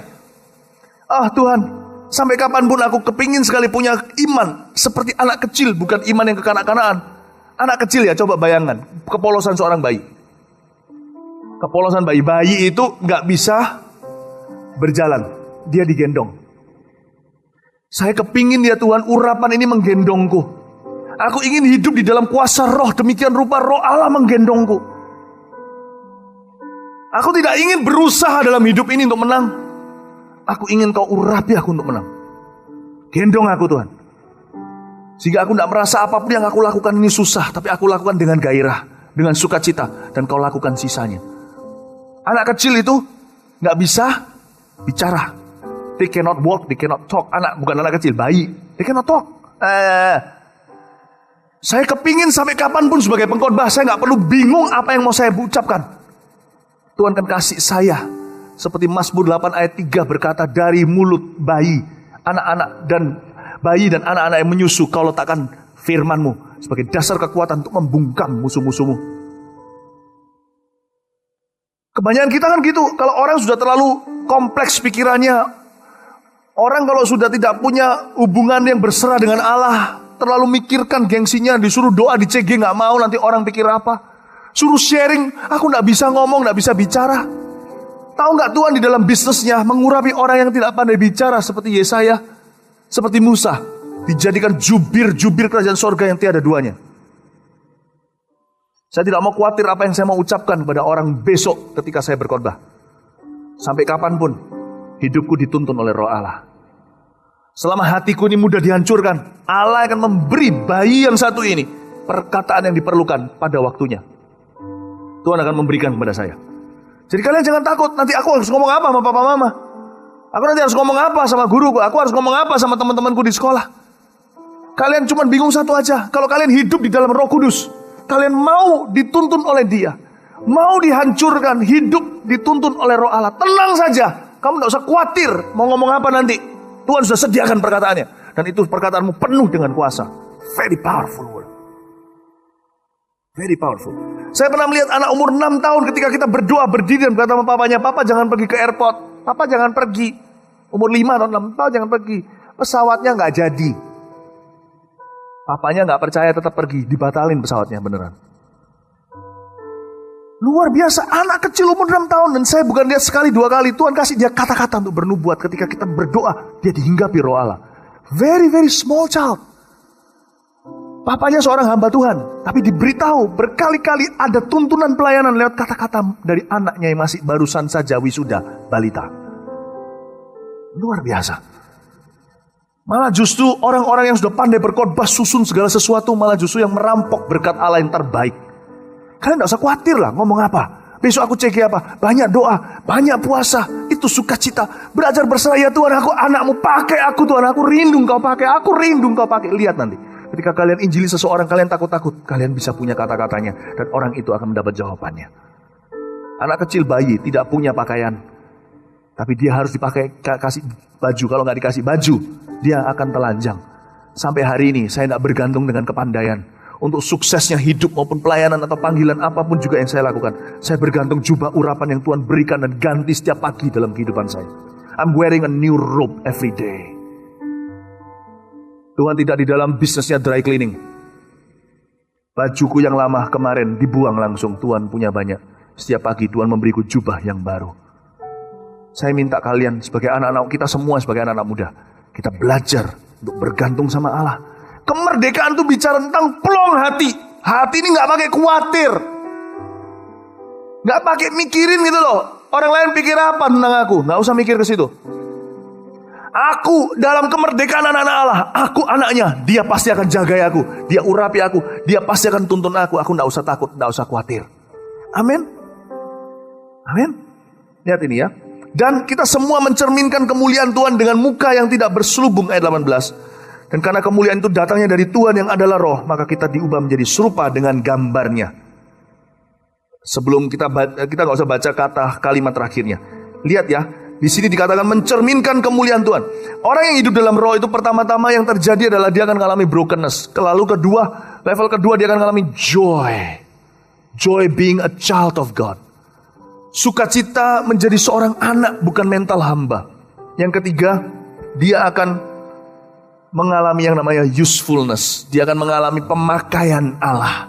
Ah Tuhan, sampai kapanpun aku kepingin sekali punya iman seperti anak kecil, bukan iman yang kekanak-kanakan. Anak kecil ya, coba bayangkan kepolosan seorang bayi. Kepolosan bayi itu gak bisa berjalan, dia digendong. Saya kepingin ya Tuhan, urapan ini menggendongku. Aku ingin hidup di dalam kuasa roh, demikian rupa roh Allah menggendongku. Aku tidak ingin berusaha dalam hidup ini untuk menang. Aku ingin kau urapi aku untuk menang. Gendong aku Tuhan. Sehingga aku tidak merasa apapun yang aku lakukan ini susah, tapi aku lakukan dengan gairah, dengan sukacita, dan kau lakukan sisanya. Anak kecil itu gak bisa bicara. They cannot walk, they cannot talk. Bukan anak kecil, bayi. They cannot talk. Saya kepingin sampai kapanpun sebagai pengkhotbah, saya gak perlu bingung apa yang mau saya ucapkan. Tuhan akan kasih saya. Seperti Mazmur 8 ayat 3 berkata, dari mulut bayi, anak-anak dan bayi dan anak-anak yang menyusu, kau letakkan firman-Mu. sebagai dasar kekuatan untuk membungkam musuh-musuhmu. Kebanyakan kita kan gitu, kalau orang sudah terlalu kompleks pikirannya, orang kalau sudah tidak punya hubungan yang berserah dengan Allah, terlalu mikirkan gengsinya, disuruh doa di CG gak mau, nanti orang pikir apa. Suruh sharing, aku gak bisa ngomong, gak bisa bicara. Tahu gak Tuhan di dalam bisnisnya mengurapi orang yang tidak pandai bicara seperti Yesaya, seperti Musa, dijadikan jubir-jubir kerajaan sorga yang tiada duanya. Saya tidak mau khawatir apa yang saya mau ucapkan kepada orang besok ketika saya berkhotbah. Sampai kapanpun hidupku dituntun oleh Roh Allah. Selama hatiku ini mudah dihancurkan, Allah akan memberi bayi yang satu ini perkataan yang diperlukan pada waktunya. Tuhan akan memberikan kepada saya. Jadi kalian jangan takut, nanti aku harus ngomong apa sama papa mama. Aku nanti harus ngomong apa sama guruku, aku harus ngomong apa sama teman-temanku di sekolah. Kalian cuma bingung satu aja, kalau kalian hidup di dalam Roh Kudus, kalian mau dituntun oleh Dia, mau dihancurkan, hidup dituntun oleh Roh Allah, tenang saja. Kamu tidak usah khawatir mau ngomong apa nanti. Tuhan sudah sediakan perkataannya, dan itu perkataanmu penuh dengan kuasa. Very powerful word. Very powerful. Saya pernah melihat anak umur 6 tahun ketika kita berdoa berdiri dan berkata sama papanya, "Papa jangan pergi ke airport, Papa jangan pergi." Umur 5 atau 6 tahun jangan pergi. Pesawatnya nggak jadi. Papanya nggak percaya, tetap pergi, dibatalin pesawatnya beneran. Luar biasa, anak kecil umur 6 tahun, dan saya bukan lihat sekali 2 kali, Tuhan kasih dia kata-kata untuk bernubuat ketika kita berdoa, dia dihinggapi Roh Allah. Very very small child. Papanya seorang hamba Tuhan, tapi diberitahu berkali-kali ada tuntunan pelayanan lewat kata-kata dari anaknya yang masih barusan saja wisuda balita. Luar biasa. Malah justru orang-orang yang sudah pandai berkhotbah susun segala sesuatu, malah justru yang merampok berkat Allah yang terbaik. Kalian gak usah khawatir lah ngomong apa. Besok aku cek apa. Banyak doa, banyak puasa. Itu sukacita. Belajar berserah, ya Tuhan aku anakmu, pakai aku Tuhan. Aku rindu Engkau pakai, aku rindu Engkau pakai. Lihat nanti. Ketika kalian injili seseorang, kalian takut-takut. Kalian bisa punya kata-katanya. Dan orang itu akan mendapat jawabannya. Anak kecil bayi tidak punya pakaian. Tapi dia harus dipakai, kasih baju. Kalau gak dikasih baju, dia akan telanjang. Sampai hari ini saya tidak bergantung dengan kepandaian. Untuk suksesnya hidup maupun pelayanan atau panggilan apapun juga yang saya lakukan, saya bergantung jubah urapan yang Tuhan berikan dan ganti setiap pagi dalam kehidupan saya. I'm wearing a new robe every day. Tuhan tidak di dalam bisnisnya dry cleaning. Bajuku yang lama kemarin dibuang langsung, Tuhan punya banyak. Setiap pagi Tuhan memberiku jubah yang baru. Saya minta kalian sebagai anak-anak kita semua, sebagai anak-anak muda, kita belajar untuk bergantung sama Allah. Kemerdekaan itu bicara tentang plong hati. Hati ini gak pakai khawatir, gak pakai mikirin gitu loh. Orang lain pikir apa tentang aku, gak usah mikir ke situ. Aku dalam kemerdekaan anak-anak Allah, aku anaknya, dia pasti akan jaga aku, dia urapi aku, dia pasti akan tuntun aku gak usah takut, gak usah khawatir. Amin. Amin. Lihat ini ya. Dan kita semua mencerminkan kemuliaan Tuhan dengan muka yang tidak berselubung, ayat 18. Dan karena kemuliaan itu datangnya dari Tuhan yang adalah Roh, maka kita diubah menjadi serupa dengan gambarnya. Sebelum kita nggak usah baca kalimat terakhirnya. Lihat ya, di sini dikatakan mencerminkan kemuliaan Tuhan. Orang yang hidup dalam Roh itu pertama-tama yang terjadi adalah dia akan mengalami brokenness. Lalu level kedua dia akan mengalami joy. Joy being a child of God. Sukacita menjadi seorang anak, bukan mental hamba. Yang ketiga, dia akan mengalami yang namanya usefulness. Dia akan mengalami pemakaian Allah.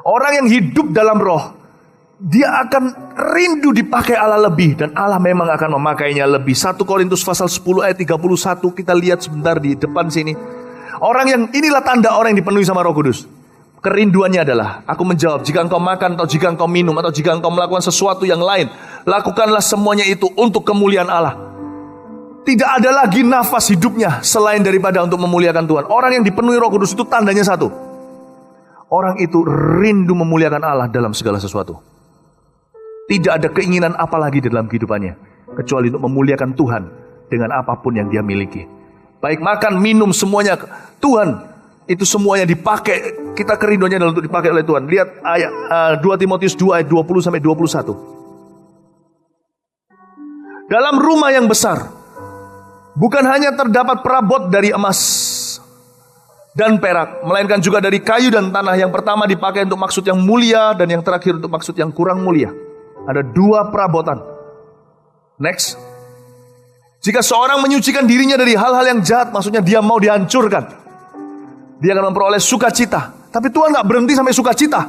Orang yang hidup dalam Roh, dia akan rindu dipakai Allah lebih. Dan Allah memang akan memakainya lebih. 1 Korintus pasal 10 ayat 31. Kita lihat sebentar di depan sini. Orang yang, inilah tanda orang yang dipenuhi sama Roh Kudus. Kerinduannya adalah, aku menjawab, jika engkau makan atau jika engkau minum atau jika engkau melakukan sesuatu yang lain, lakukanlah semuanya itu untuk kemuliaan Allah. Tidak ada lagi nafas hidupnya selain daripada untuk memuliakan Tuhan. Orang yang dipenuhi Roh Kudus itu tandanya satu. Orang itu rindu memuliakan Allah dalam segala sesuatu. Tidak ada keinginan apa lagi dalam kehidupannya, kecuali untuk memuliakan Tuhan dengan apapun yang dia miliki. Baik makan, minum, semuanya Tuhan. Itu semuanya dipakai. Kita kerinduannya adalah untuk dipakai oleh Tuhan. Lihat ayat 2 Timotius 2 ayat 20-21. Dalam rumah yang besar bukan hanya terdapat perabot dari emas, dan perak, melainkan juga dari kayu dan tanah. Yang pertama dipakai untuk maksud yang mulia, dan yang terakhir untuk maksud yang kurang mulia. Ada dua perabotan. Next. Jika seorang menyucikan dirinya dari hal-hal yang jahat, maksudnya dia mau dihancurkan, dia akan memperoleh sukacita. Tapi Tuhan gak berhenti sampai sukacita.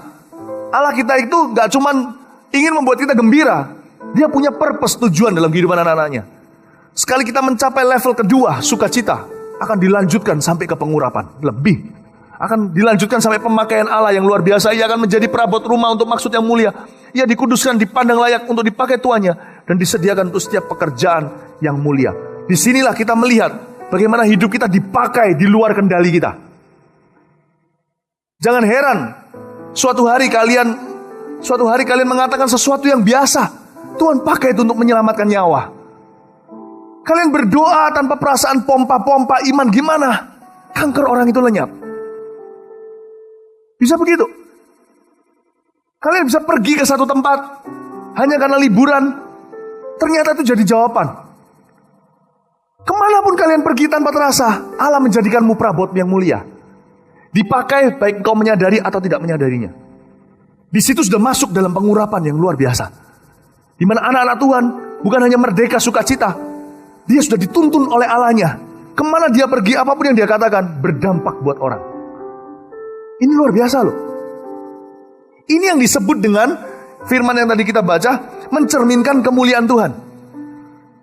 Allah kita itu gak cuman ingin membuat kita gembira, dia punya purpose, tujuan dalam kehidupan anak-anaknya. Sekali kita mencapai level kedua, sukacita, akan dilanjutkan sampai ke pengurapan. Lebih, akan dilanjutkan sampai pemakaian Allah yang luar biasa. Ia akan menjadi perabot rumah untuk maksud yang mulia. Ia dikuduskan, dipandang layak untuk dipakai tuannya, dan disediakan untuk setiap pekerjaan yang mulia. Disinilah kita melihat bagaimana hidup kita dipakai di luar kendali kita. Jangan heran suatu hari kalian mengatakan sesuatu yang biasa, Tuhan pakai itu untuk menyelamatkan nyawa. Kalian berdoa tanpa perasaan pompa-pompa iman, gimana kanker orang itu lenyap? Bisa begitu. Kalian bisa pergi ke satu tempat hanya karena liburan, ternyata itu jadi jawaban. Kemanapun kalian pergi tanpa terasa, Allah menjadikanmu perabot yang mulia. Dipakai baik kau menyadari atau tidak menyadarinya. Di situ sudah masuk dalam pengurapan yang luar biasa. Di mana anak-anak Tuhan bukan hanya merdeka sukacita, dia sudah dituntun oleh Allahnya. Kemana dia pergi, apapun yang dia katakan, berdampak buat orang. Ini luar biasa loh. Ini yang disebut dengan firman yang tadi kita baca, mencerminkan kemuliaan Tuhan.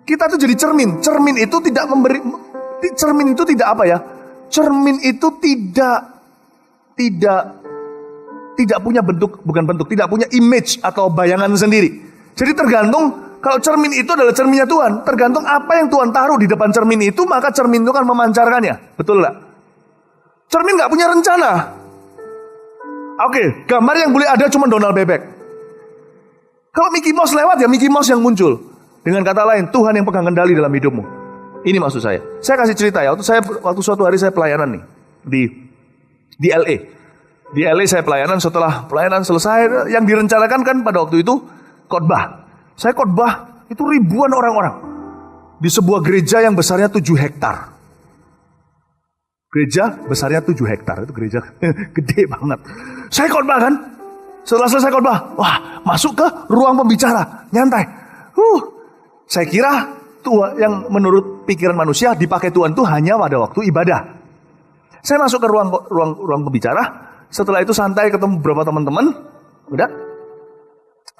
Kita tuh jadi cermin. Cermin itu tidak memberi, cermin itu tidak apa ya? Cermin itu tidak punya bentuk, bukan bentuk, tidak punya image atau bayangan sendiri. Jadi tergantung. Kalau cermin itu adalah cerminnya Tuhan, tergantung apa yang Tuhan taruh di depan cermin itu, maka cermin itu kan memancarkannya. Betul gak? Cermin gak punya rencana. Oke, gambar yang boleh ada cuma Donald Bebek. Kalau Mickey Mouse lewat, ya Mickey Mouse yang muncul. Dengan kata lain, Tuhan yang pegang kendali dalam hidupmu. Ini maksud saya. Saya kasih cerita ya, waktu suatu hari saya pelayanan nih di LA. Di LA saya pelayanan, setelah pelayanan selesai, yang direncanakan kan pada waktu itu khotbah. Saya khotbah, itu ribuan orang-orang. Di sebuah gereja yang besarnya 7 hektar. Gereja besarnya 7 hektar, itu gereja gede banget. Saya khotbah kan, setelah selesai khotbah, wah masuk ke ruang pembicara, nyantai. Saya kira Tuhan yang menurut pikiran manusia dipakai Tuhan itu hanya pada waktu ibadah. Saya masuk ke ruang pembicara, setelah itu santai ketemu beberapa teman-teman, udah.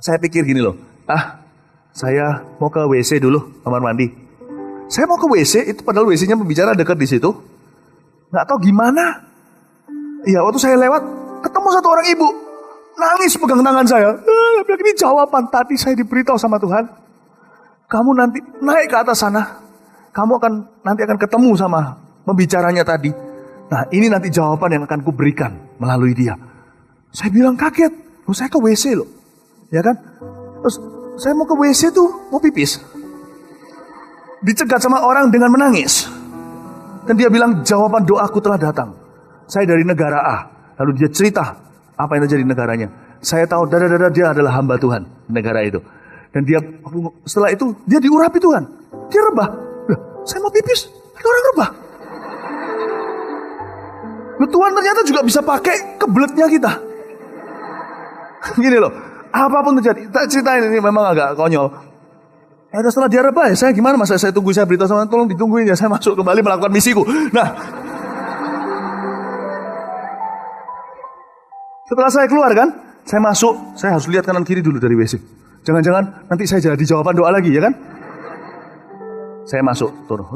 Saya pikir gini loh, saya mau ke WC dulu, kamar mandi. Saya mau ke WC, itu padahal WC-nya pembicara dekat di situ. Nggak tahu gimana. Iya, waktu saya lewat, ketemu satu orang ibu, nangis pegang tangan saya. Bilang, ini jawaban tadi saya diberitahu sama Tuhan. Kamu nanti naik ke atas sana, kamu nanti akan ketemu sama pembicaranya tadi. Nah, ini nanti jawaban yang akan kuberikan melalui dia. Saya bilang kaget, saya ke WC loh, ya kan? Terus saya mau ke WC tuh, mau pipis. Dicegat sama orang dengan menangis. Dan dia bilang, jawaban doaku telah datang. Saya dari negara A. Lalu dia cerita apa yang terjadi di negaranya. Saya tahu dia adalah hamba Tuhan di negara itu. Dan dia setelah itu dia diurapi Tuhan. Dia rebah. Saya mau pipis, ada orang rebah. Tuhan ternyata juga bisa pakai kebeletnya kita. Gini loh, apapun terjadi. Cerita ini memang agak konyol. Setelah dia rebah, saya gimana masa saya tunggu, saya beritahu sama, tolong ditungguin ya, saya masuk kembali melakukan misiku. Nah, setelah saya keluar kan, saya masuk, saya harus lihat kanan kiri dulu dari WC. Jangan-jangan nanti saya jadi jawaban doa lagi, ya kan? Saya masuk, turun.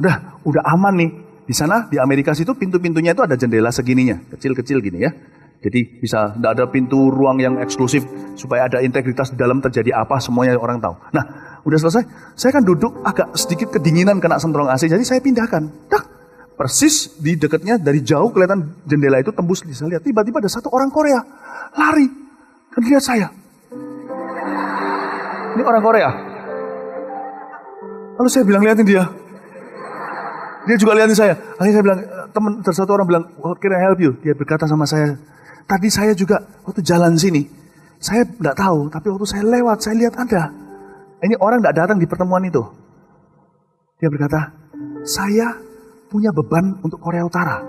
Udah aman nih. Di sana, di Amerika situ, pintu-pintunya itu ada jendela segininya, kecil-kecil gini ya. Jadi bisa, tidak ada pintu ruang yang eksklusif, supaya ada integritas di dalam terjadi apa, semuanya orang tahu. Nah, udah selesai, saya kan duduk agak sedikit kedinginan kena sentrong AC, jadi saya pindahkan. Persis di dekatnya, dari jauh kelihatan jendela itu tembus, saya lihat, tiba-tiba ada satu orang Korea, lari, dan lihat saya. Ini orang Korea. Lalu saya bilang, lihatin dia. Dia juga lihatin saya. Akhirnya saya bilang, satu orang bilang, "What can I help you?" Dia berkata sama saya, tadi saya juga waktu jalan sini, saya tidak tahu, tapi waktu saya lewat, saya lihat ada. Ini orang tidak datang di pertemuan itu. Dia berkata, saya punya beban untuk Korea Utara.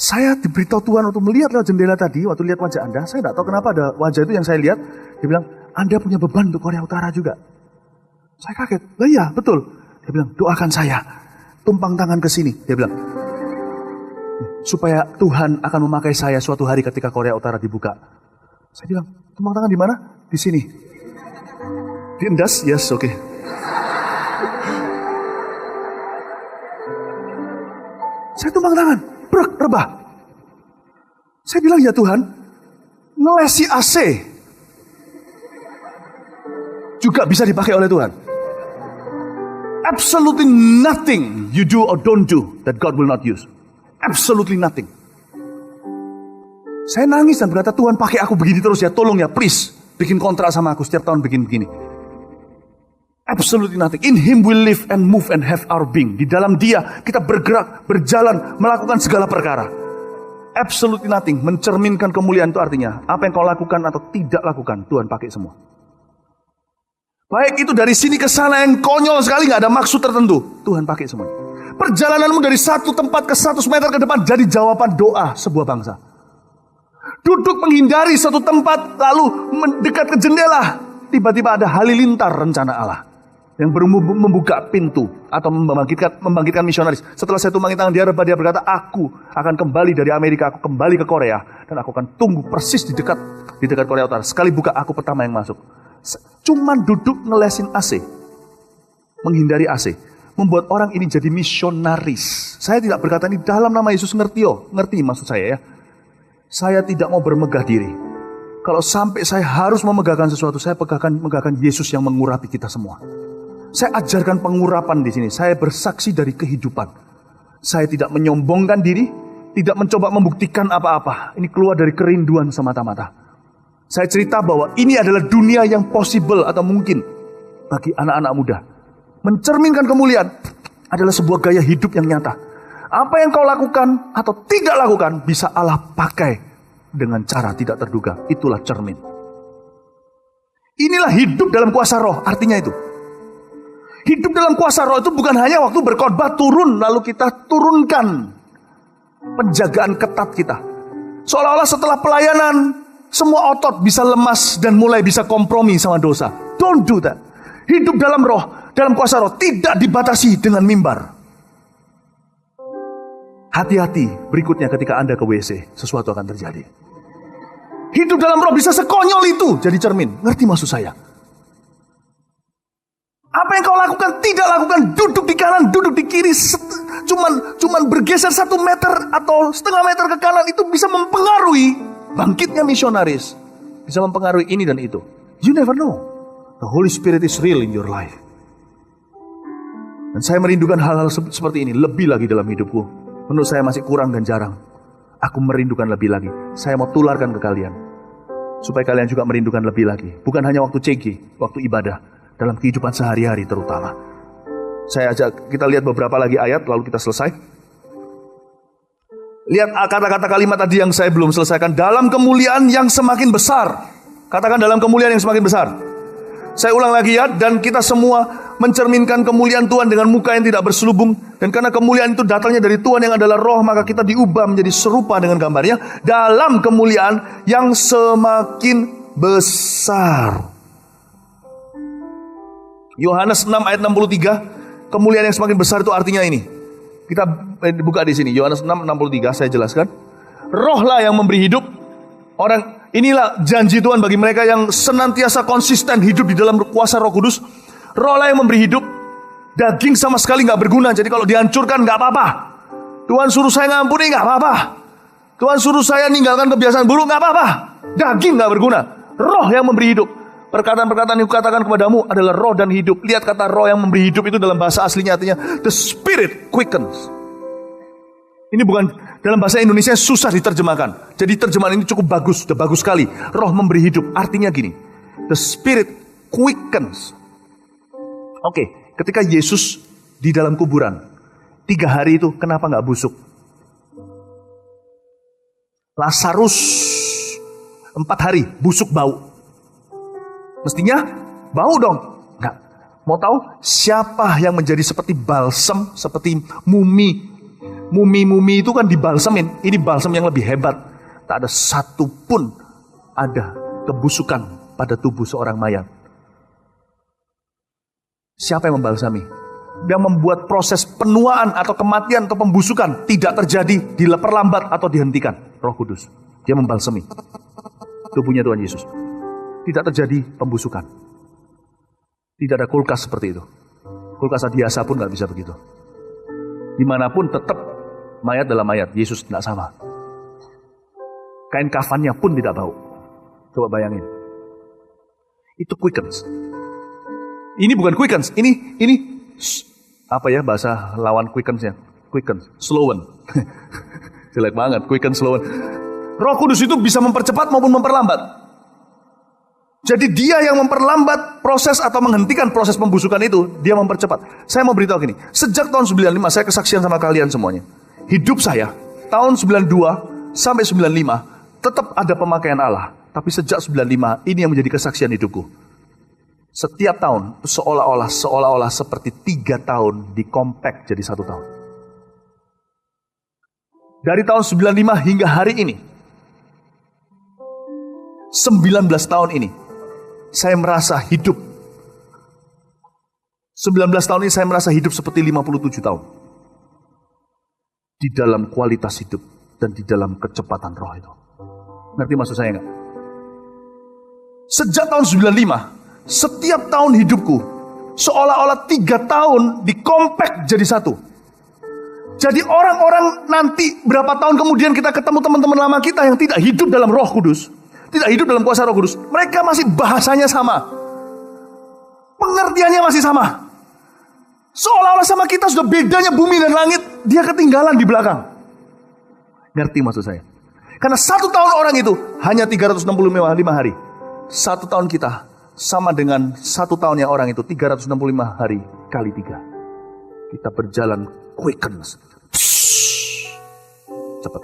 Saya diberitahu Tuhan untuk melihat lewat jendela tadi, waktu lihat wajah Anda, saya tidak tahu kenapa ada wajah itu yang saya lihat. Dia bilang, Anda punya beban untuk Korea Utara juga. Saya kaget, lah iya betul. Dia bilang, doakan saya, tumpang tangan ke sini. Dia bilang, supaya Tuhan akan memakai saya suatu hari ketika Korea Utara dibuka. Saya bilang, tumpang tangan di mana? Di sini. Di endas? Yes, oke. Saya tumpang tangan, rebah. Saya bilang, ya Tuhan, ngelesi AC juga bisa dipakai oleh Tuhan. Absolutely nothing you do or don't do that God will not use. Absolutely nothing. Saya nangis dan berkata, Tuhan pakai aku begini terus ya, tolong ya, please. Bikin kontrak sama aku setiap tahun bikin begini. Absolutely nothing. In Him we live and move and have our being. Di dalam Dia kita bergerak, berjalan, melakukan segala perkara. Absolutely nothing. Mencerminkan kemuliaan itu artinya, apa yang kau lakukan atau tidak lakukan, Tuhan pakai semua. Baik itu dari sini ke sana yang konyol sekali, gak ada maksud tertentu, Tuhan pakai semuanya. Perjalananmu dari satu tempat ke 100 meter ke depan jadi jawaban doa sebuah bangsa. Duduk menghindari satu tempat lalu mendekat ke jendela, tiba-tiba ada halilintar rencana Allah yang membuka pintu atau membangkitkan misionaris. Setelah saya tumbangin tangan dia berkata, aku akan kembali dari Amerika, aku kembali ke Korea dan aku akan tunggu persis di dekat Korea Utara. Sekali buka aku pertama yang masuk. Cuman duduk ngelesin AC, menghindari AC, membuat orang ini jadi misionaris. Saya tidak berkata ini dalam nama Yesus, ngerti maksud saya ya. Saya tidak mau bermegah diri. Kalau sampai saya harus memegahkan sesuatu, saya megahkan Yesus yang mengurapi kita semua. Saya ajarkan pengurapan di sini. Saya bersaksi dari kehidupan. Saya tidak menyombongkan diri, tidak mencoba membuktikan apa-apa. Ini keluar dari kerinduan semata-mata. Saya cerita bahwa ini adalah dunia yang possible atau mungkin bagi anak-anak muda. Mencerminkan kemuliaan adalah sebuah gaya hidup yang nyata. Apa yang kau lakukan atau tidak lakukan bisa Allah pakai dengan cara tidak terduga. Itulah cermin. Inilah hidup dalam kuasa roh, artinya itu. Hidup dalam kuasa roh itu bukan hanya waktu berkhotbah turun lalu kita turunkan penjagaan ketat kita. Seolah-olah setelah pelayanan semua otot bisa lemas dan mulai bisa kompromi sama dosa. Don't do that. Hidup dalam roh, dalam kuasa roh tidak dibatasi dengan mimbar. Hati-hati berikutnya ketika Anda ke WC, sesuatu akan terjadi. Hidup dalam roh bisa sekonyol itu jadi cermin. Ngerti maksud saya? Apa yang kau lakukan, tidak lakukan, duduk di kanan, duduk di kiri, cuman bergeser 1 meter atau setengah meter ke kanan itu bisa mempengaruhi bangkitnya misionaris, bisa mempengaruhi ini dan itu. You never know. The Holy Spirit is real in your life. Dan saya merindukan hal-hal seperti ini lebih lagi dalam hidupku. Menurut saya masih kurang dan jarang. Aku merindukan lebih lagi. Saya mau tularkan ke kalian, supaya kalian juga merindukan lebih lagi. Bukan hanya waktu CG, waktu ibadah, dalam kehidupan sehari-hari terutama. Saya ajak kita lihat beberapa lagi ayat, lalu kita selesai. Lihat kata-kata kalimat tadi yang saya belum selesaikan. Dalam kemuliaan yang semakin besar. Katakan dalam kemuliaan yang semakin besar. Saya ulang lagi ya. Dan kita semua mencerminkan kemuliaan Tuhan dengan muka yang tidak berselubung. Dan karena kemuliaan itu datangnya dari Tuhan yang adalah roh, maka kita diubah menjadi serupa dengan gambarnya. Dalam kemuliaan yang semakin besar. Yohanes 6 ayat 63. Kemuliaan yang semakin besar itu artinya ini. Kita buka di sini Yohanes 6:63, saya jelaskan. Rohlah yang memberi hidup. Inilah janji Tuhan bagi mereka yang senantiasa konsisten hidup di dalam kuasa Roh Kudus. Rohlah yang memberi hidup. Daging sama sekali nggak berguna. Jadi kalau dihancurkan nggak apa-apa. Tuhan suruh saya ngampuni nggak apa-apa. Tuhan suruh saya ninggalkan kebiasaan buruk nggak apa-apa. Daging nggak berguna. Roh yang memberi hidup. Perkataan-perkataan yang kukatakan kepadamu adalah roh dan hidup. Lihat kata roh yang memberi hidup itu dalam bahasa aslinya artinya the Spirit quickens. Ini bukan dalam bahasa Indonesia susah diterjemahkan. Jadi terjemahan ini cukup bagus, sudah bagus sekali. Roh memberi hidup artinya gini. The Spirit quickens. Oke, ketika Yesus di dalam kuburan 3 hari itu kenapa gak busuk? Lazarus 4 hari busuk bau. Mestinya bau dong. Enggak. Mau tahu siapa yang menjadi seperti balsam, seperti mumi Mumi-mumi itu kan dibalsemin. Ini balsam yang lebih hebat. Tak ada satu pun ada kebusukan pada tubuh seorang mayat. Siapa yang membalsami? Yang membuat proses penuaan atau kematian atau pembusukan tidak terjadi, diperlambat atau dihentikan. Roh Kudus. Dia membalsami tubuhnya Tuhan Yesus. Tidak terjadi pembusukan. Tidak ada kulkas seperti itu. Kulkas biasa pun gak bisa begitu. Dimanapun tetap mayat dalam mayat. Yesus tidak sama. Kain kafannya pun tidak bau. Coba bayangin. Itu quickens. Ini bukan quickens. Ini apa ya bahasa lawan quickensnya? Quickens. Slowen. Jelek banget. Quickens, slowen. Roh Kudus itu bisa mempercepat maupun memperlambat. Jadi dia yang memperlambat proses atau menghentikan proses pembusukan itu. Dia mempercepat. Saya mau beritahu gini. Sejak tahun 95 saya kesaksian sama kalian semuanya. Hidup saya tahun 92 sampai 95 tetap ada pemakaian Allah. Tapi sejak 95 ini yang menjadi kesaksian hidupku. Setiap tahun seolah-olah seperti 3 tahun dikompact jadi 1 tahun. Dari tahun 95 hingga hari ini 19 tahun ini saya merasa hidup. 19 tahun ini saya merasa hidup seperti 57 tahun. Di dalam kualitas hidup dan di dalam kecepatan roh itu. Ngerti maksud saya enggak? Sejak tahun 95, setiap tahun hidupku seolah-olah 3 tahun dikompact jadi 1. Jadi orang-orang nanti berapa tahun kemudian kita ketemu teman-teman lama kita yang tidak hidup dalam Roh Kudus. Tidak hidup dalam kuasa Roh Kudus. Mereka masih bahasanya sama. Pengertiannya masih sama. Seolah-olah sama kita sudah bedanya bumi dan langit. Dia ketinggalan di belakang. Ngerti maksud saya? Karena 1 tahun orang itu hanya 365 hari. 1 tahun kita sama dengan 1 tahunnya orang itu 365 hari kali 3. Kita berjalan quickens. Cepat.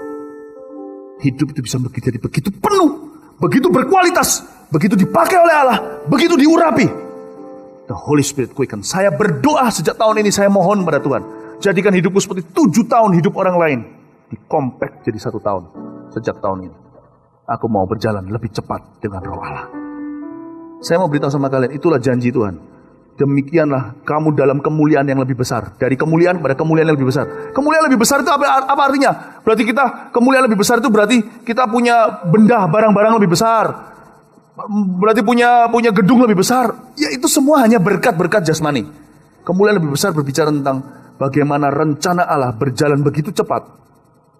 Hidup itu bisa jadi begitu penuh. Begitu berkualitas, begitu dipakai oleh Allah, begitu diurapi. The Holy Spirit quicken. Saya berdoa sejak tahun ini, saya mohon pada Tuhan. Jadikan hidupku seperti 7 tahun hidup orang lain. Dikompact jadi 1 tahun. Sejak tahun ini. Aku mau berjalan lebih cepat dengan roh Allah. Saya mau beritahu sama kalian, itulah janji Tuhan. Demikianlah kamu dalam kemuliaan yang lebih besar. Dari kemuliaan kepada kemuliaan yang lebih besar. Kemuliaan lebih besar itu apa artinya? Berarti kita, kemuliaan lebih besar itu berarti kita punya benda, barang-barang lebih besar. Berarti punya gedung lebih besar. Ya itu semua hanya berkat-berkat jasmani. Kemuliaan lebih besar berbicara tentang bagaimana rencana Allah berjalan begitu cepat.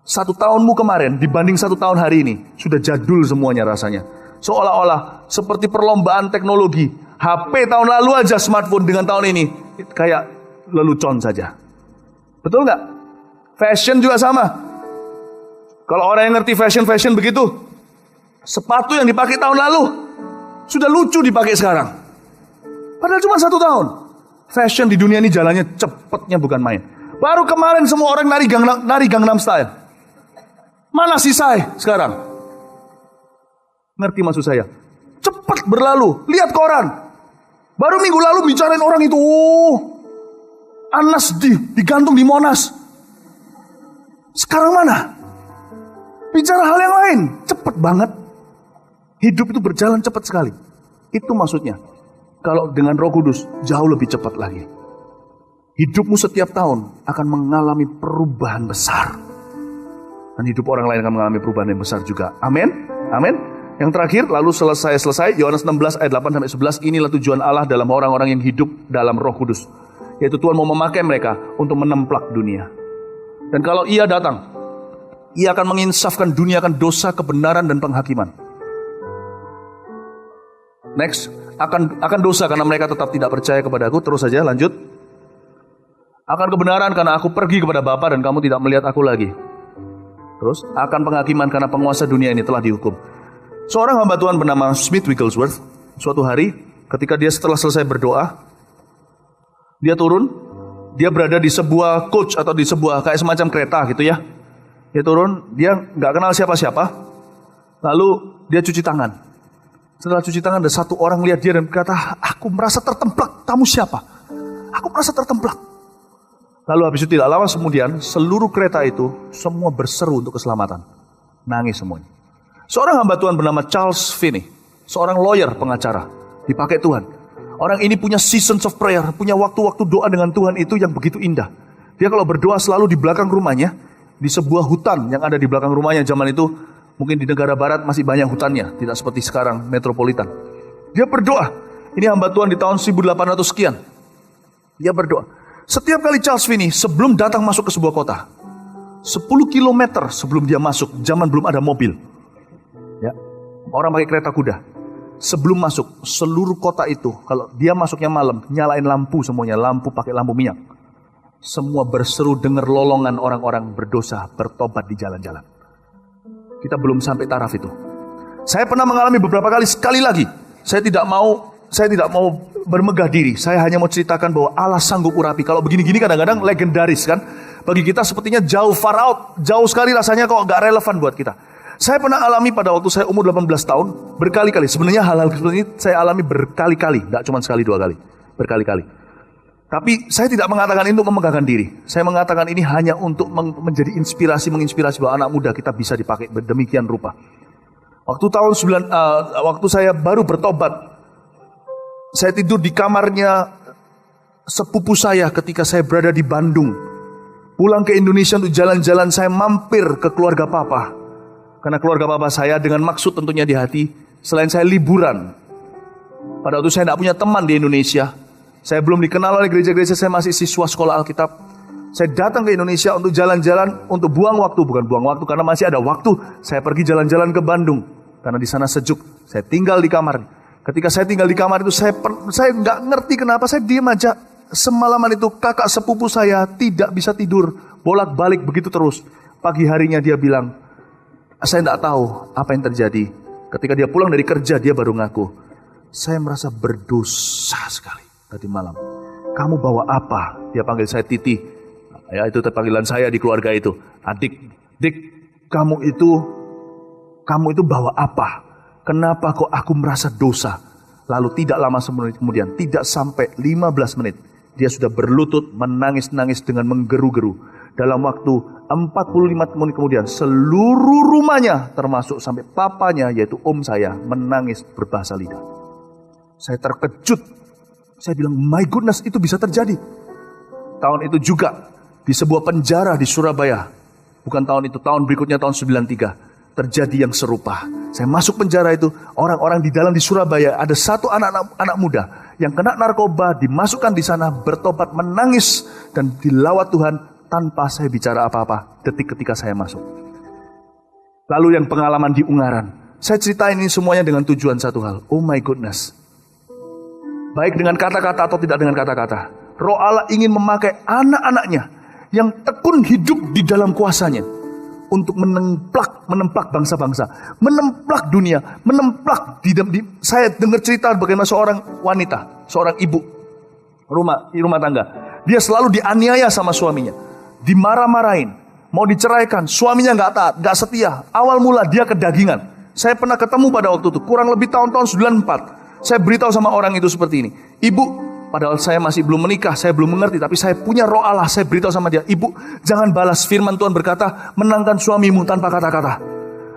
1 tahunmu kemarin dibanding 1 tahun hari ini. Sudah jadul semuanya rasanya. Seolah-olah seperti perlombaan teknologi. HP tahun lalu aja smartphone dengan tahun ini kayak lelucon saja. Betul nggak? Fashion juga sama. Kalau orang yang ngerti fashion begitu, sepatu yang dipakai tahun lalu sudah lucu dipakai sekarang. Padahal cuma 1 tahun. Fashion di dunia ini jalannya cepetnya bukan main. Baru kemarin semua orang nari Gangnam Style. Mana si Sai sekarang? Ngerti maksud saya? Cepat berlalu. Lihat koran. Baru minggu lalu bicarain orang itu. Anas digantung di Monas. Sekarang mana? Bicara hal yang lain. Cepat banget. Hidup itu berjalan cepat sekali. Itu maksudnya. Kalau dengan Roh Kudus jauh lebih cepat lagi. Hidupmu setiap tahun akan mengalami perubahan besar. Dan hidup orang lain akan mengalami perubahan yang besar juga. Amin. Amin. Yang terakhir, lalu selesai, Yohanes 16 ayat 8-11, inilah tujuan Allah dalam orang-orang yang hidup dalam Roh Kudus. Yaitu Tuhan mau memakai mereka untuk menemplak dunia. Dan kalau Ia datang, Ia akan menginsafkan dunia akan dosa, kebenaran, dan penghakiman. Next, akan dosa karena mereka tetap tidak percaya kepada Aku. Terus saja, lanjut. Akan kebenaran karena Aku pergi kepada Bapa dan kamu tidak melihat Aku lagi. Terus, akan penghakiman karena penguasa dunia ini telah dihukum. Seorang hamba Tuhan bernama Smith Wigglesworth, suatu hari ketika dia setelah selesai berdoa, dia turun, dia berada di sebuah coach atau di sebuah kayak semacam kereta gitu ya. Dia turun, dia nggak kenal siapa-siapa, lalu dia cuci tangan. Setelah cuci tangan ada satu orang lihat dia dan berkata, aku merasa tertemplak, kamu siapa? Aku merasa tertemplak. Lalu habis itu tidak lama kemudian, seluruh kereta itu semua berseru untuk keselamatan. Nangis semuanya. Seorang hamba Tuhan bernama Charles Finney, seorang lawyer pengacara, dipakai Tuhan. Orang ini punya seasons of prayer, punya waktu-waktu doa dengan Tuhan itu yang begitu indah. Dia kalau berdoa selalu di belakang rumahnya, di sebuah hutan yang ada di belakang rumahnya zaman itu, mungkin di negara barat masih banyak hutannya, tidak seperti sekarang metropolitan. Dia berdoa, ini hamba Tuhan di tahun 1800 sekian. Dia berdoa. Setiap kali Charles Finney sebelum datang masuk ke sebuah kota, 10 kilometer sebelum dia masuk, zaman belum ada mobil. Ya, orang pakai kereta kuda. Sebelum masuk, seluruh kota itu, kalau dia masuknya malam, nyalain lampu semuanya, lampu pakai lampu minyak. Semua berseru dengar lolongan orang-orang berdosa, bertobat di jalan-jalan. Kita belum sampai taraf itu. Saya pernah mengalami beberapa kali, sekali lagi. Saya tidak mau bermegah diri. Saya hanya mau ceritakan bahwa Allah sanggup urapi. Kalau begini-gini kadang-kadang legendaris kan. Bagi kita sepertinya jauh far out. Jauh sekali rasanya kok gak relevan buat kita. Saya pernah alami pada waktu saya umur 18 tahun. Berkali-kali. Sebenarnya hal-hal seperti ini saya alami berkali-kali. Gak cuma sekali dua kali. Berkali-kali. Tapi saya tidak mengatakan ini untuk memegahkan diri. Saya mengatakan ini hanya untuk menjadi inspirasi, menginspirasi bahwa anak muda kita bisa dipakai demikian rupa. Waktu saya baru bertobat, saya tidur di kamarnya sepupu saya ketika saya berada di Bandung. Pulang ke Indonesia untuk jalan-jalan, saya mampir ke keluarga papa. Karena keluarga papa saya dengan maksud tentunya di hati, selain saya liburan. Pada waktu saya tidak punya teman di Indonesia. Saya belum dikenal oleh gereja-gereja, saya masih siswa sekolah Alkitab. Saya datang ke Indonesia untuk jalan-jalan, untuk buang waktu. Bukan buang waktu, karena masih ada waktu. Saya pergi jalan-jalan ke Bandung. Karena di sana sejuk. Saya tinggal di kamar. Ketika saya tinggal di kamar itu, saya nggak ngerti kenapa, saya diam aja. Semalaman itu kakak sepupu saya tidak bisa tidur. Bolak-balik begitu terus. Pagi harinya dia bilang, saya nggak tahu apa yang terjadi. Ketika dia pulang dari kerja, dia baru ngaku, saya merasa berdosa sekali tadi malam. Kamu bawa apa? Dia panggil saya Titi. Ya, itu panggilan saya di keluarga itu. Adik, Dik, kamu itu bawa apa? Kenapa kok aku merasa dosa? Lalu tidak lama kemudian, tidak sampai 15 menit, dia sudah berlutut menangis-nangis dengan menggeru-geru. Dalam waktu 45 menit kemudian, seluruh rumahnya termasuk sampai papanya yaitu om saya menangis berbahasa lidah. Saya terkejut. Saya bilang, my goodness, itu bisa terjadi. Tahun itu juga di sebuah penjara di Surabaya. Bukan tahun itu, tahun berikutnya tahun 93. Terjadi yang serupa. Saya masuk penjara itu, orang-orang di dalam di Surabaya, ada satu anak muda yang kena narkoba, dimasukkan di sana, bertobat, menangis, dan dilawat Tuhan tanpa saya bicara apa-apa detik ketika saya masuk. Lalu yang pengalaman di Ungaran, saya ceritain ini semuanya dengan tujuan satu hal. Oh my goodness. Baik dengan kata-kata atau tidak dengan kata-kata, Roh Allah ingin memakai anak-anaknya yang tekun hidup di dalam kuasanya untuk menemplak bangsa-bangsa, menemplak dunia, menemplak saya dengar cerita bagaimana seorang wanita, seorang ibu rumah tangga. Dia selalu dianiaya sama suaminya, dimarah-marahin, mau diceraikan, suaminya nggak taat, nggak setia. Awal mula dia kedagingan. Saya pernah ketemu pada waktu itu, kurang lebih tahun-tahun 94. Saya beritahu sama orang itu seperti ini, ibu, padahal saya masih belum menikah, saya belum mengerti, tapi saya punya Roh Allah. Saya beritahu sama dia, ibu, jangan balas. Firman Tuhan berkata, menangkan suamimu tanpa kata-kata.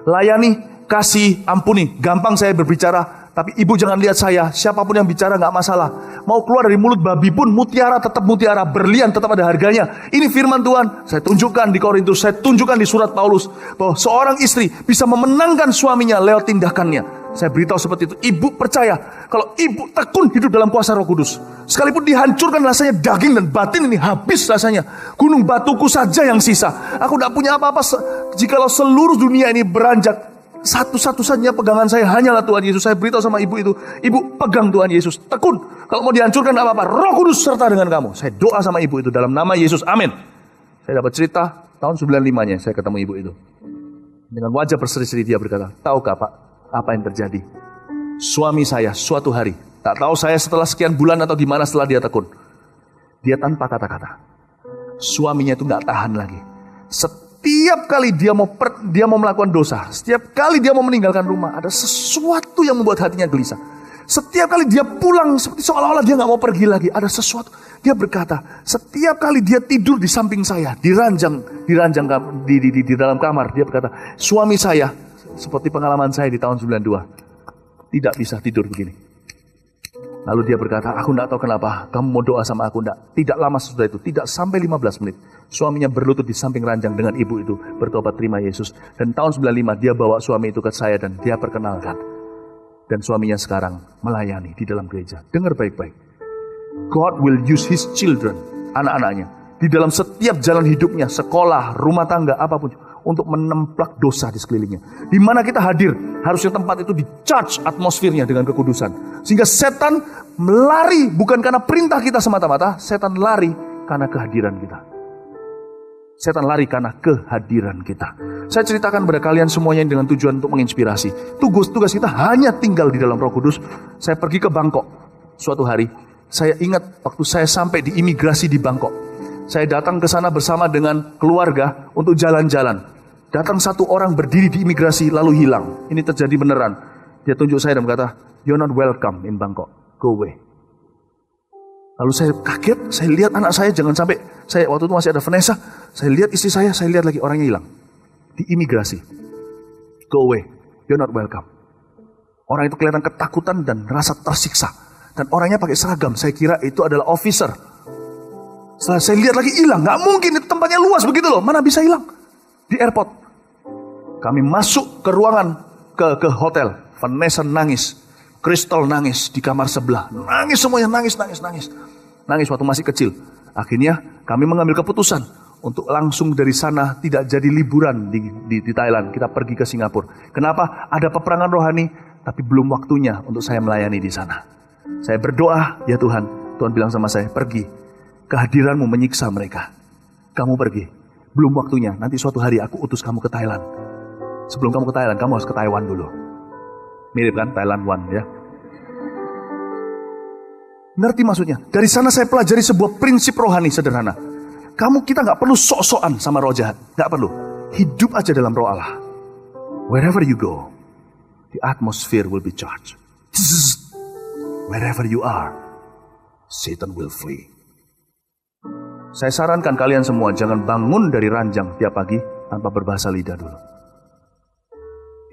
Layani, kasih, ampuni. Gampang saya berbicara, tapi ibu jangan lihat saya. Siapapun yang bicara gak masalah. Mau keluar dari mulut babi pun, mutiara tetap mutiara, berlian tetap ada harganya. Ini firman Tuhan. Saya tunjukkan di Korintus, saya tunjukkan di surat Paulus, bahwa seorang istri bisa memenangkan suaminya lewat tindakannya. Saya beritahu seperti itu. Ibu percaya kalau ibu tekun hidup dalam kuasa Roh Kudus, sekalipun dihancurkan rasanya daging dan batin ini, habis rasanya. Gunung batuku saja yang sisa. Aku tidak punya apa-apa. Jikalau seluruh dunia ini beranjak, satu-satunya pegangan saya hanyalah Tuhan Yesus. Saya beritahu sama ibu itu, ibu pegang Tuhan Yesus, tekun. Kalau mau dihancurkan tidak apa-apa, Roh Kudus serta dengan kamu. Saya doa sama ibu itu dalam nama Yesus, amin. Saya dapat cerita tahun 95-nya saya ketemu ibu itu. Dengan wajah berseri-seri dia berkata, tahukah Pak, apa yang terjadi? Suami saya suatu hari, tak tahu saya setelah sekian bulan atau gimana setelah dia tekun, dia tanpa kata-kata, suaminya itu gak tahan lagi. Setiap kali dia mau melakukan dosa, setiap kali dia mau meninggalkan rumah, ada sesuatu yang membuat hatinya gelisah. Setiap kali dia pulang seperti seolah-olah dia gak mau pergi lagi. Ada sesuatu. Dia berkata, setiap kali dia tidur di samping saya, di dalam kamar, dia berkata, suami saya, seperti pengalaman saya di tahun 92, tidak bisa tidur begini. Lalu dia berkata, aku tidak tahu kenapa, kamu mau doa sama aku enggak? Tidak lama sesudah itu, tidak sampai 15 menit. Suaminya berlutut di samping ranjang dengan ibu itu, bertobat terima Yesus. Dan tahun 95 dia bawa suami itu ke saya dan dia perkenalkan. Dan suaminya sekarang melayani di dalam gereja. Dengar baik-baik. God will use his children, anak-anaknya, di dalam setiap jalan hidupnya, sekolah, rumah tangga, apapun, untuk menemplak dosa di sekelilingnya. Di mana kita hadir, harusnya tempat itu di-charge atmosfernya dengan kekudusan. Sehingga setan melari bukan karena perintah kita semata-mata, setan lari karena kehadiran kita. Setan lari karena kehadiran kita. Saya ceritakan kepada kalian semuanya dengan tujuan untuk menginspirasi. Tugas kita hanya tinggal di dalam Roh Kudus. Saya pergi ke Bangkok suatu hari. Saya ingat waktu saya sampai di imigrasi di Bangkok. Saya datang ke sana bersama dengan keluarga untuk jalan-jalan. Datang satu orang berdiri di imigrasi lalu hilang. Ini terjadi beneran. Dia tunjuk saya dan berkata, "You're not welcome in Bangkok. Go away." Lalu saya kaget, saya lihat anak saya, jangan sampai, saya waktu itu masih ada Vanessa, saya lihat istri saya lihat lagi orangnya hilang. Di imigrasi. Go away. You're not welcome. Orang itu kelihatan ketakutan dan merasa tersiksa. Dan orangnya pakai seragam, saya kira itu adalah officer. Setelah saya lihat lagi hilang, gak mungkin itu tempatnya luas begitu loh, mana bisa hilang? Di airport. Kami masuk ke ruangan, ke hotel. Vanessa nangis, Crystal nangis di kamar sebelah. Nangis semuanya, nangis. Nangis waktu masih kecil. Akhirnya kami mengambil keputusan untuk langsung dari sana tidak jadi liburan di Thailand. Kita pergi ke Singapura. Kenapa? Ada peperangan rohani, tapi belum waktunya untuk saya melayani di sana. Saya berdoa, ya Tuhan. Tuhan bilang sama saya, pergi. Kehadiranmu menyiksa mereka. Kamu pergi. Belum waktunya. Nanti suatu hari aku utus kamu ke Thailand. Sebelum kamu ke Thailand, kamu harus ke Taiwan dulu. Mirip kan? Thailand One ya. Ngerti maksudnya? Dari sana saya pelajari sebuah prinsip rohani sederhana. Kita gak perlu sok-sokan sama roh jahat. Gak perlu. Hidup aja dalam roh Allah. Wherever you go, the atmosphere will be charged. Wherever you are, Satan will flee. Saya sarankan kalian semua jangan bangun dari ranjang tiap pagi tanpa berbahasa lidah dulu.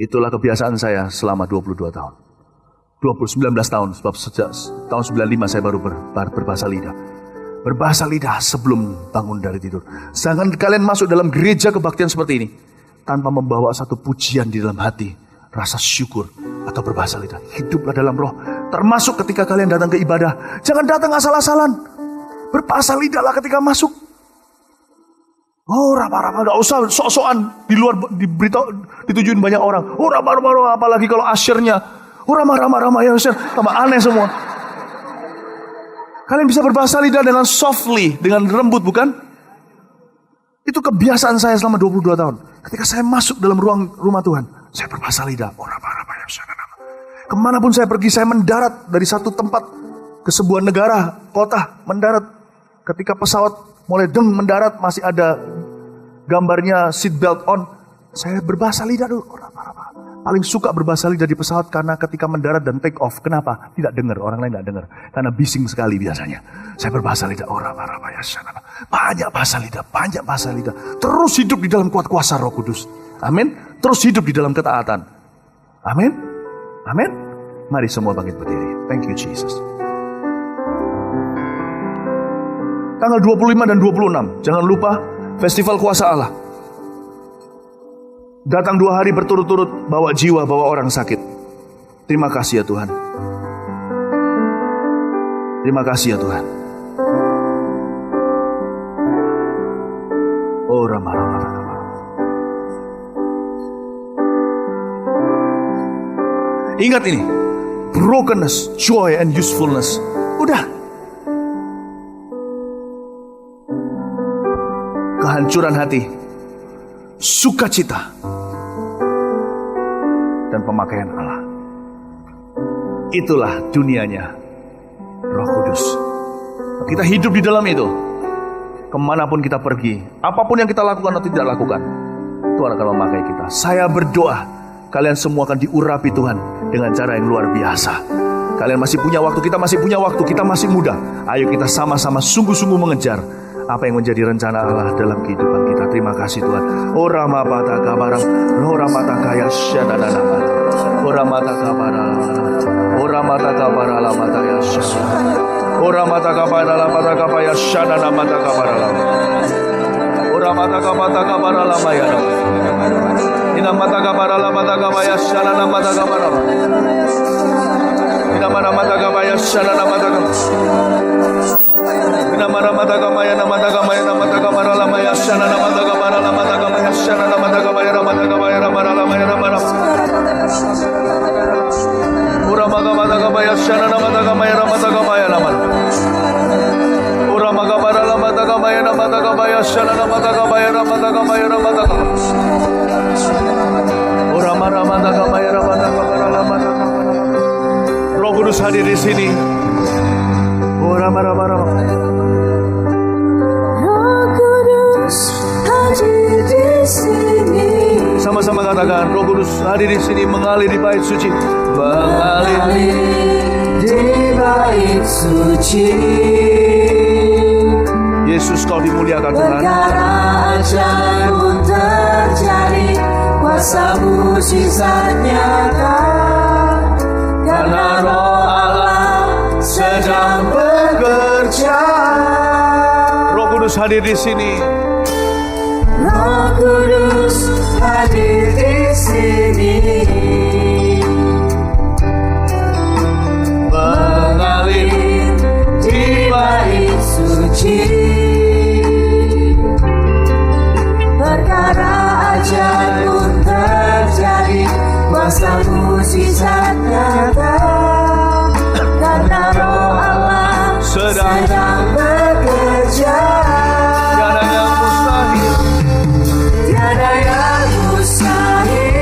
Itulah kebiasaan saya selama 22 tahun. 19 tahun, sebab sejak tahun 95 saya baru berbahasa lidah. Berbahasa lidah sebelum bangun dari tidur. Jangan kalian masuk dalam gereja kebaktian seperti ini tanpa membawa satu pujian di dalam hati, rasa syukur atau berbahasa lidah. Hiduplah dalam roh. Termasuk ketika kalian datang ke ibadah. Jangan datang asal-asalan. Berbahasa lidahlah ketika masuk. Oh, rama-rama, gak usah sok-sokan di luar ditujuin banyak orang. Oh, rama-rama, apalagi kalau asyirnya. Oh, rama-rama ya asyir, tambah aneh semua. Kalian bisa berbahasa lidah dengan softly, dengan lembut, bukan? Itu kebiasaan saya selama 22 tahun. Ketika saya masuk dalam ruang rumah Tuhan, saya berbahasa lidah. Oh, rama-rama ya asyir. Kemanapun saya pergi, saya mendarat dari satu tempat ke sebuah negara, kota, mendarat. Ketika pesawat mulai mendarat, masih ada gambarnya seatbelt on. Saya berbahasa lidah dulu. Paling suka berbahasa lidah di pesawat karena ketika mendarat dan take off. Kenapa? Tidak dengar, orang lain tidak dengar. Karena bising sekali biasanya. Saya berbahasa lidah. Banyak bahasa lidah. Terus hidup di dalam kuat kuasa Roh Kudus. Amin. Terus hidup di dalam ketaatan. Amin. Amin. Mari semua bangkit berdiri. Thank you Jesus. Tanggal 25 dan 26, jangan lupa Festival Kuasa Allah. Datang 2 hari berturut-turut, bawa jiwa, bawa orang sakit. Terima kasih ya Tuhan. Terima kasih ya Tuhan. Oh, ramah. Ingat ini, brokenness, joy and usefulness. Udah. Kehancuran hati, sukacita, dan pemakaian Allah. Itulah dunianya Roh Kudus. Kita hidup di dalam itu. Kemanapun kita pergi, apapun yang kita lakukan atau tidak lakukan, Tuhan akan memakai kita. Saya berdoa, kalian semua akan diurapi Tuhan dengan cara yang luar biasa. Kalian masih punya waktu, kita masih punya waktu, kita masih muda. Ayo kita sama-sama sungguh-sungguh mengejar apa yang menjadi rencana Allah dalam kehidupan kita. Terima kasih Tuhan. Ora mata kabarang, ora mata kaya syadadana, ora mata kabarang, ora mata kabarala mata ya syadadana, ora mata kabarala mata kabaya syadadana mata kabarala, ora mata kabarala maya, ina mata kabarala mata kabaya syadadana mata kabarala, ina mata kabaya syadadana mata kabarala. Namara mata kamaya namata kamaya namata kamara lamaya shana namata kamara lamata kamaya shana namata kamaya namata kamaya namara lamaya namara ura maga mata kamaya shana namata kamaya namata kamaya namara ura maga mara lamata kamaya namata kamaya shana namata kamaya namata kamaya namata kamaya ura mara mata kamaya namata kamara lamata kamara. Roh Kudus hadir di sini. Ura mara mara hadir di sini. Sama-sama katakan, Roh Kudus hadir di sini, mengalir di bait suci, mengalir di bait suci. Yesus, Kau dimuliakan Tuhan. Perkara ajaib pun terjadi, kuasa mujizat nyata, karena Roh Allah sedang bekerja. Roh Kudus hadir di sini. Roh Kudus hadir di sini, mengalir di bait suci. Perkara ajaib pun terjadi, kuasa mujizat nyata, karena Roh Allah sedang bekerja. Tiada yang mustahil,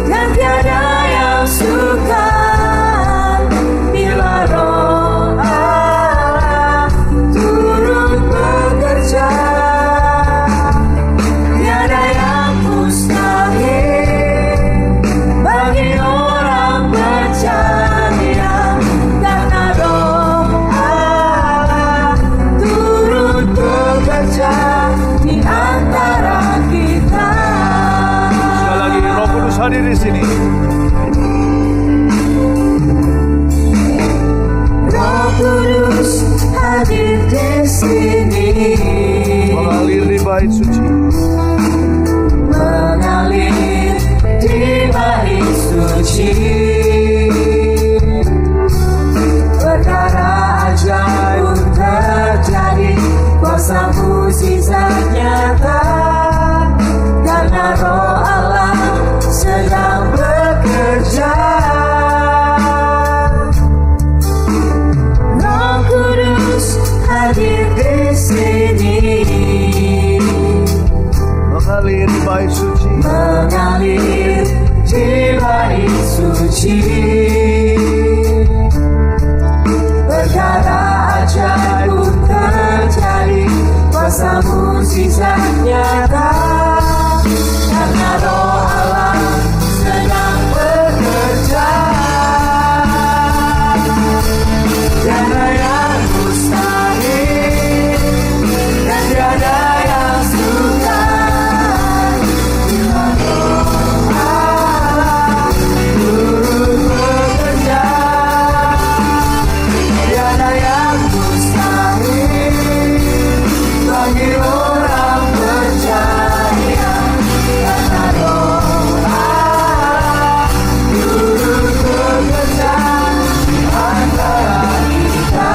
dan tiada yang sukar, bila Roh Allah turut bekerja. Tiada yang mustahil bagi orang percaya, karena Roh Allah turut bekerja di antara kita. Sekali lagi, Roh Kudus hadir di sini. Roh Kudus hadir di sini, mengalir di bait suci, mengalir di bait suci. Perkara ajaib pun terjadi, kuasa mujizat nyata, karena Roh Allah sedang bekerja. Roh Kudus hadir di sini, mengalir di bait suci, mengalir di bait suci. Perkara ajaib pun terjadi, kuasa mujizat nyata, karena Roh Allah sedang bekerja. Tiada yang mustahil, dan tiada yang sukar, bila Roh Allah turut bekerja. Tiada yang mustahil bagi orang percaya, karena Roh Allah turut bekerja antara kita.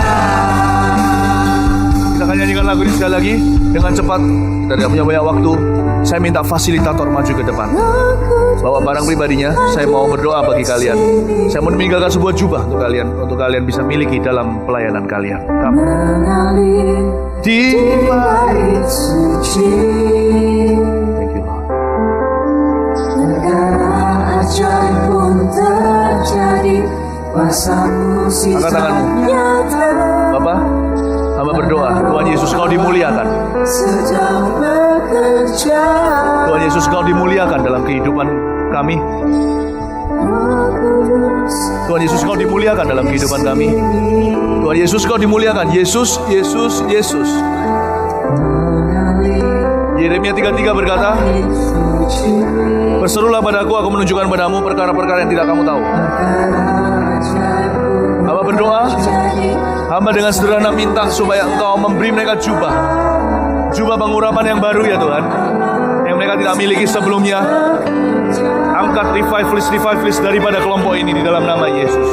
Kita akan nyanyikan lagu ini sekali lagi dengan cepat. Kita tidak punya banyak waktu. Saya minta fasilitator maju ke depan, bawa barang pribadinya. Saya mau berdoa bagi kalian. Saya mau meninggalkan sebuah jubah untuk kalian bisa miliki dalam pelayanan kalian. Mengalir di bait suci. Thank you Lord. Perkara ajaib pun terjadi, kuasa mujizat nyata. Bapak, hamba berdoa, Tuhan Yesus, Kau dimuliakan. Sedang bekerja. Tuhan Yesus, Kau dimuliakan dalam kehidupan kami. Tuhan Yesus, Kau dimuliakan dalam kehidupan kami. Tuhan Yesus, Kau dimuliakan. Yesus, Yesus, Yesus. Yeremia 33 berkata, berserulah padaku, aku menunjukkan padamu perkara-perkara yang tidak kamu tahu. Hamba berdoa, hamba dengan sederhana minta supaya Engkau memberi mereka jubah pengurapan yang baru ya Tuhan, yang mereka tidak miliki sebelumnya. Angkat revivalist daripada kelompok ini di dalam nama Yesus.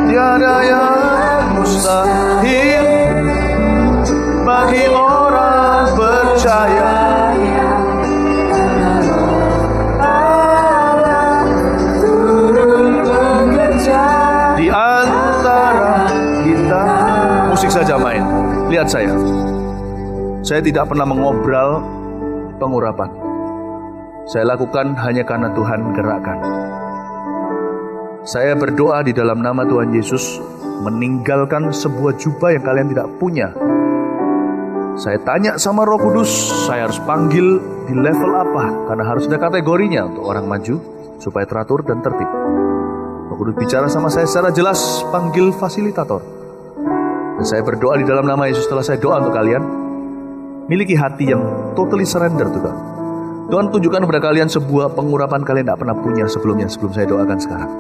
Tiada yang mustahil bagi orang percaya. Di antara kita, musik saja main. Lihat saya tidak pernah mengobrol pengurapan. Saya lakukan hanya karena Tuhan gerakkan. Saya berdoa di dalam nama Tuhan Yesus, meninggalkan sebuah jubah yang kalian tidak punya. Saya tanya sama Roh Kudus, saya harus panggil di level apa? Karena harus ada kategorinya untuk orang maju, supaya teratur dan tertib. Roh Kudus bicara sama saya secara jelas, panggil fasilitator. Dan saya berdoa di dalam nama Yesus. Setelah saya doa untuk kalian, miliki hati yang totally surrender to God. Tuhan tunjukkan kepada kalian sebuah pengurapan kalian tidak pernah punya sebelumnya, sebelum saya doakan sekarang.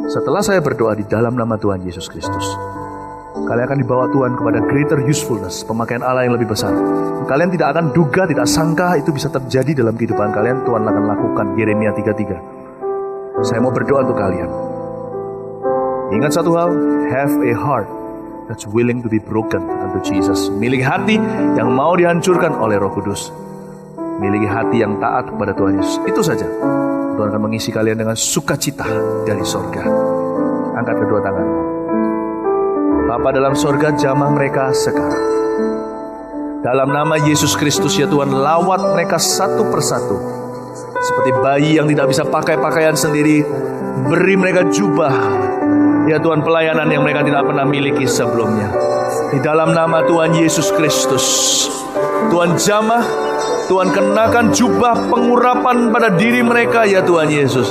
Setelah saya berdoa di dalam nama Tuhan Yesus Kristus, kalian akan dibawa Tuhan kepada greater usefulness, pemakaian Allah yang lebih besar. Kalian tidak akan duga, tidak sangka itu bisa terjadi dalam kehidupan kalian. Tuhan akan lakukan. Yeremia 33. Saya mau berdoa untuk kalian. Ingat satu hal, have a heart that's willing to be broken unto Jesus. Miliki hati yang mau dihancurkan oleh Roh Kudus. Miliki hati yang taat kepada Tuhan Yesus. Itu saja. Tuhan akan mengisi kalian dengan sukacita dari sorga. Angkat kedua tanganmu. Bapa dalam sorga, jamah mereka sekarang. Dalam nama Yesus Kristus ya Tuhan, lawat mereka satu persatu. Seperti bayi yang tidak bisa pakai pakaian sendiri, beri mereka jubah. Ya Tuhan, pelayanan yang mereka tidak pernah miliki sebelumnya. Di dalam nama Tuhan Yesus Kristus, Tuhan jamah, Tuhan kenakan jubah pengurapan pada diri mereka ya Tuhan Yesus.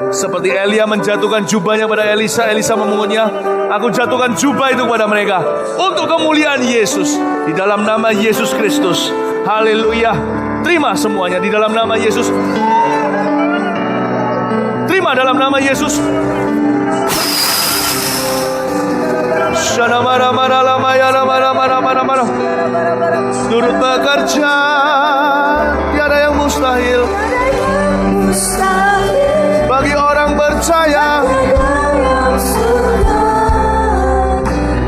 Seperti Elia menjatuhkan jubahnya pada Elisa, Elisa memunggutnya, aku jatuhkan jubah itu pada mereka untuk kemuliaan Yesus. Di dalam nama Yesus Kristus, haleluya. Terima semuanya di dalam nama Yesus. Terima dalam nama Yesus. Turut bekerja, tiada yang mustahil bagi orang percaya.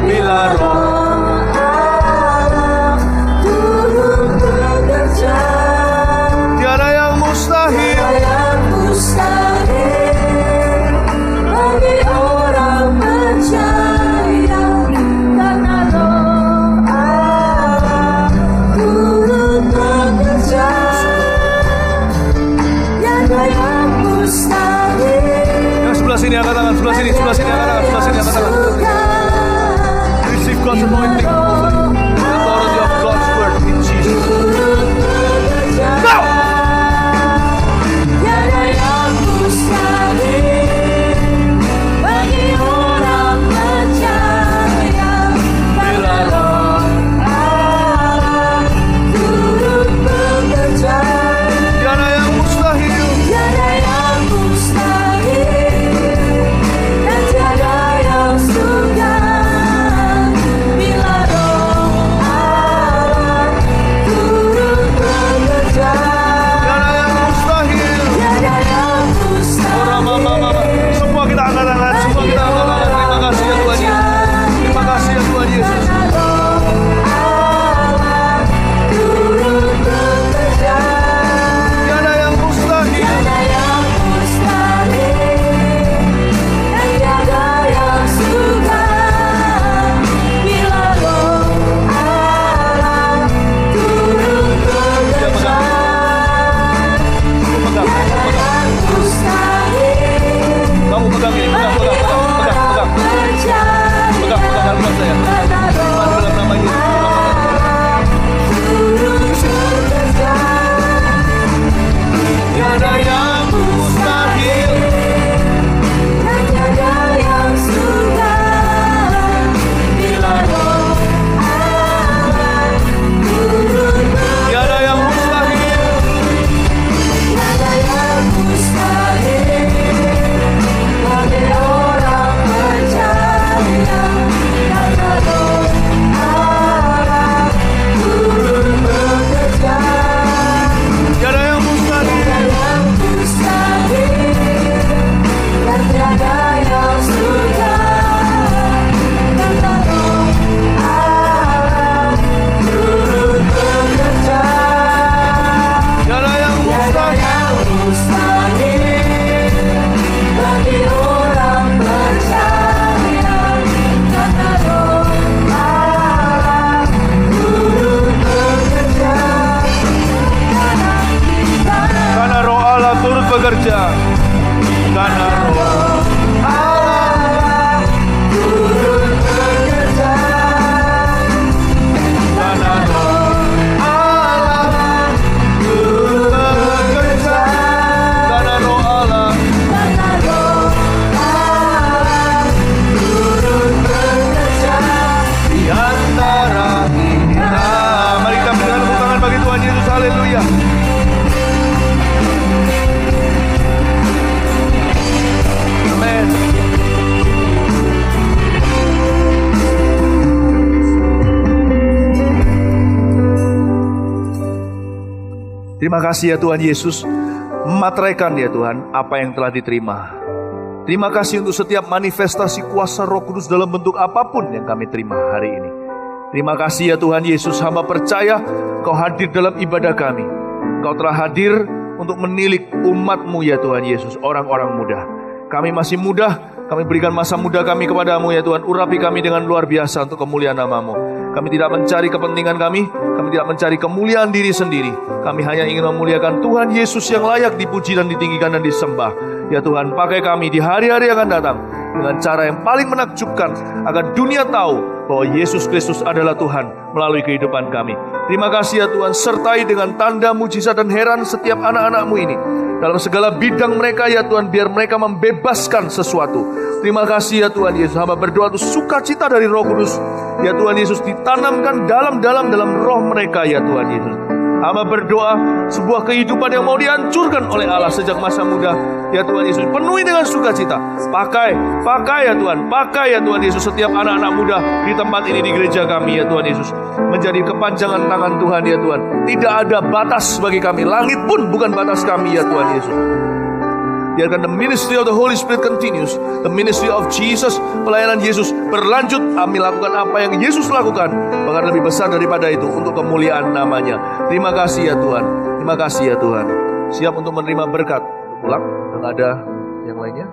Bila Roh Allah turut bekerja, tiada yang mustahil bagi orang percaya. Sini angkat tangan, sebelah sini angkat tangan. Receive God's anointing, the authority of God's word in Jesus. Go! Bila Terima kasih ya Tuhan Yesus, memateraikan ya Tuhan apa yang telah diterima. Terima kasih untuk setiap manifestasi kuasa Roh Kudus dalam bentuk apapun yang kami terima hari ini. Terima kasih ya Tuhan Yesus, hamba percaya Kau hadir dalam ibadah kami. Kau telah hadir untuk menilik umat-Mu ya Tuhan Yesus, orang-orang muda. Kami masih muda, kami berikan masa muda kami kepadamu ya Tuhan. Urapi kami dengan luar biasa untuk kemuliaan nama-Mu. Kami tidak mencari kepentingan kami tidak mencari kemuliaan diri sendiri. Kami hanya ingin memuliakan Tuhan Yesus yang layak dipuji dan ditinggikan dan disembah. Ya Tuhan, pakai kami di hari-hari yang akan datang dengan cara yang paling menakjubkan, agar dunia tahu bahwa Yesus Kristus adalah Tuhan melalui kehidupan kami. Terima kasih ya Tuhan, sertai dengan tanda, mujizat dan heran setiap anak-anak-Mu ini. Dalam segala bidang mereka ya Tuhan, biar mereka membebaskan sesuatu. Terima kasih ya Tuhan Yesus, hamba berdoa untuk sukacita dari Roh Kudus ya Tuhan Yesus ditanamkan dalam roh mereka ya Tuhan Yesus. Hamba berdoa sebuah kehidupan yang mau dihancurkan oleh Allah sejak masa muda ya Tuhan Yesus, penuhi dengan sukacita. Pakai ya Tuhan, pakai ya Tuhan Yesus setiap anak-anak muda di tempat ini, di gereja kami ya Tuhan Yesus, menjadi kepanjangan tangan Tuhan ya Tuhan. Tidak ada batas bagi kami, langit pun bukan batas kami ya Tuhan Yesus. Biarkan the ministry of the Holy Spirit continues, the ministry of Jesus, pelayanan Yesus berlanjut. Kami lakukan apa yang Yesus lakukan, bahkan lebih besar daripada itu untuk kemuliaan namanya. Terima kasih ya Tuhan, terima kasih ya Tuhan. Siap untuk menerima berkat. Pulang, nggak ada yang lainnya.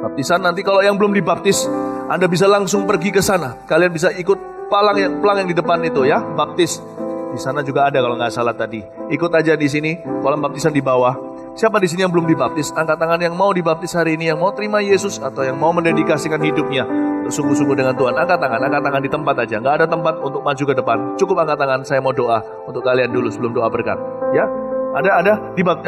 Baptisan nanti kalau yang belum dibaptis, Anda bisa langsung pergi ke sana. Kalian bisa ikut pelang yang di depan itu ya, baptis. Di sana juga ada kalau nggak salah tadi. Ikut aja di sini, kolam baptisan di bawah. Siapa di sini yang belum dibaptis? Angkat tangan yang mau dibaptis hari ini, yang mau terima Yesus atau yang mau mendedikasikan hidupnya untuk sungguh-sungguh dengan Tuhan. Angkat tangan di tempat aja. Nggak ada tempat untuk maju ke depan. Cukup angkat tangan. Saya mau doa untuk kalian dulu sebelum doa berkat. Ya, ada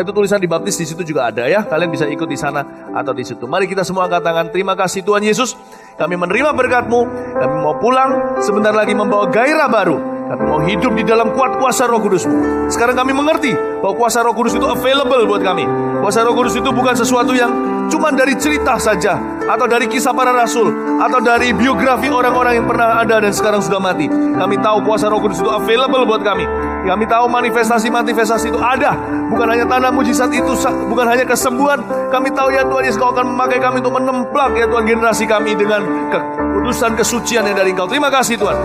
itu tulisan dibaptis di situ juga ada ya. Kalian bisa ikut di sana atau di situ. Mari kita semua angkat tangan. Terima kasih Tuhan Yesus. Kami menerima berkat-Mu. Kami mau pulang sebentar lagi membawa gairah baru. Kami mau hidup di dalam kuat kuasa Roh Kudus-Mu. Sekarang kami mengerti bahwa kuasa Roh Kudus itu available buat kami. Kuasa Roh Kudus itu bukan sesuatu yang cuma dari cerita saja, atau dari kisah para rasul, atau dari biografi orang-orang yang pernah ada dan sekarang sudah mati. Kami tahu kuasa Roh Kudus itu available buat kami. Kami tahu manifestasi-manifestasi itu ada. Bukan hanya tanda mujizat itu, bukan hanya kesembuhan. Kami tahu ya Tuhan Yesus, Kau akan memakai kami untuk menemplak ya Tuhan generasi kami dengan kekudusan, kesucian yang dari Engkau. Terima kasih Tuhan.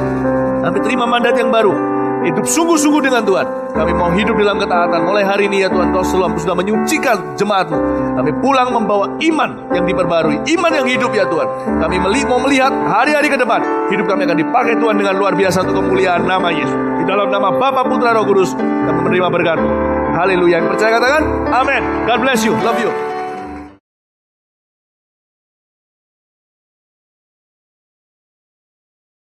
Kami terima mandat yang baru, hidup sungguh-sungguh dengan Tuhan. Kami mau hidup dalam ketaatan. Mulai hari ini ya Tuhan, Kau sudah menyucikan jemaat-Mu. Kami pulang membawa iman yang diperbarui, iman yang hidup ya Tuhan. Kami mau melihat hari-hari ke depan, hidup kami akan dipakai Tuhan dengan luar biasa untuk kemuliaan nama Yesus. Di dalam nama Bapa, Putra, Roh Kudus, kami menerima berkat-Mu. Haleluya. Yang percaya katakan amin. God bless you, love you.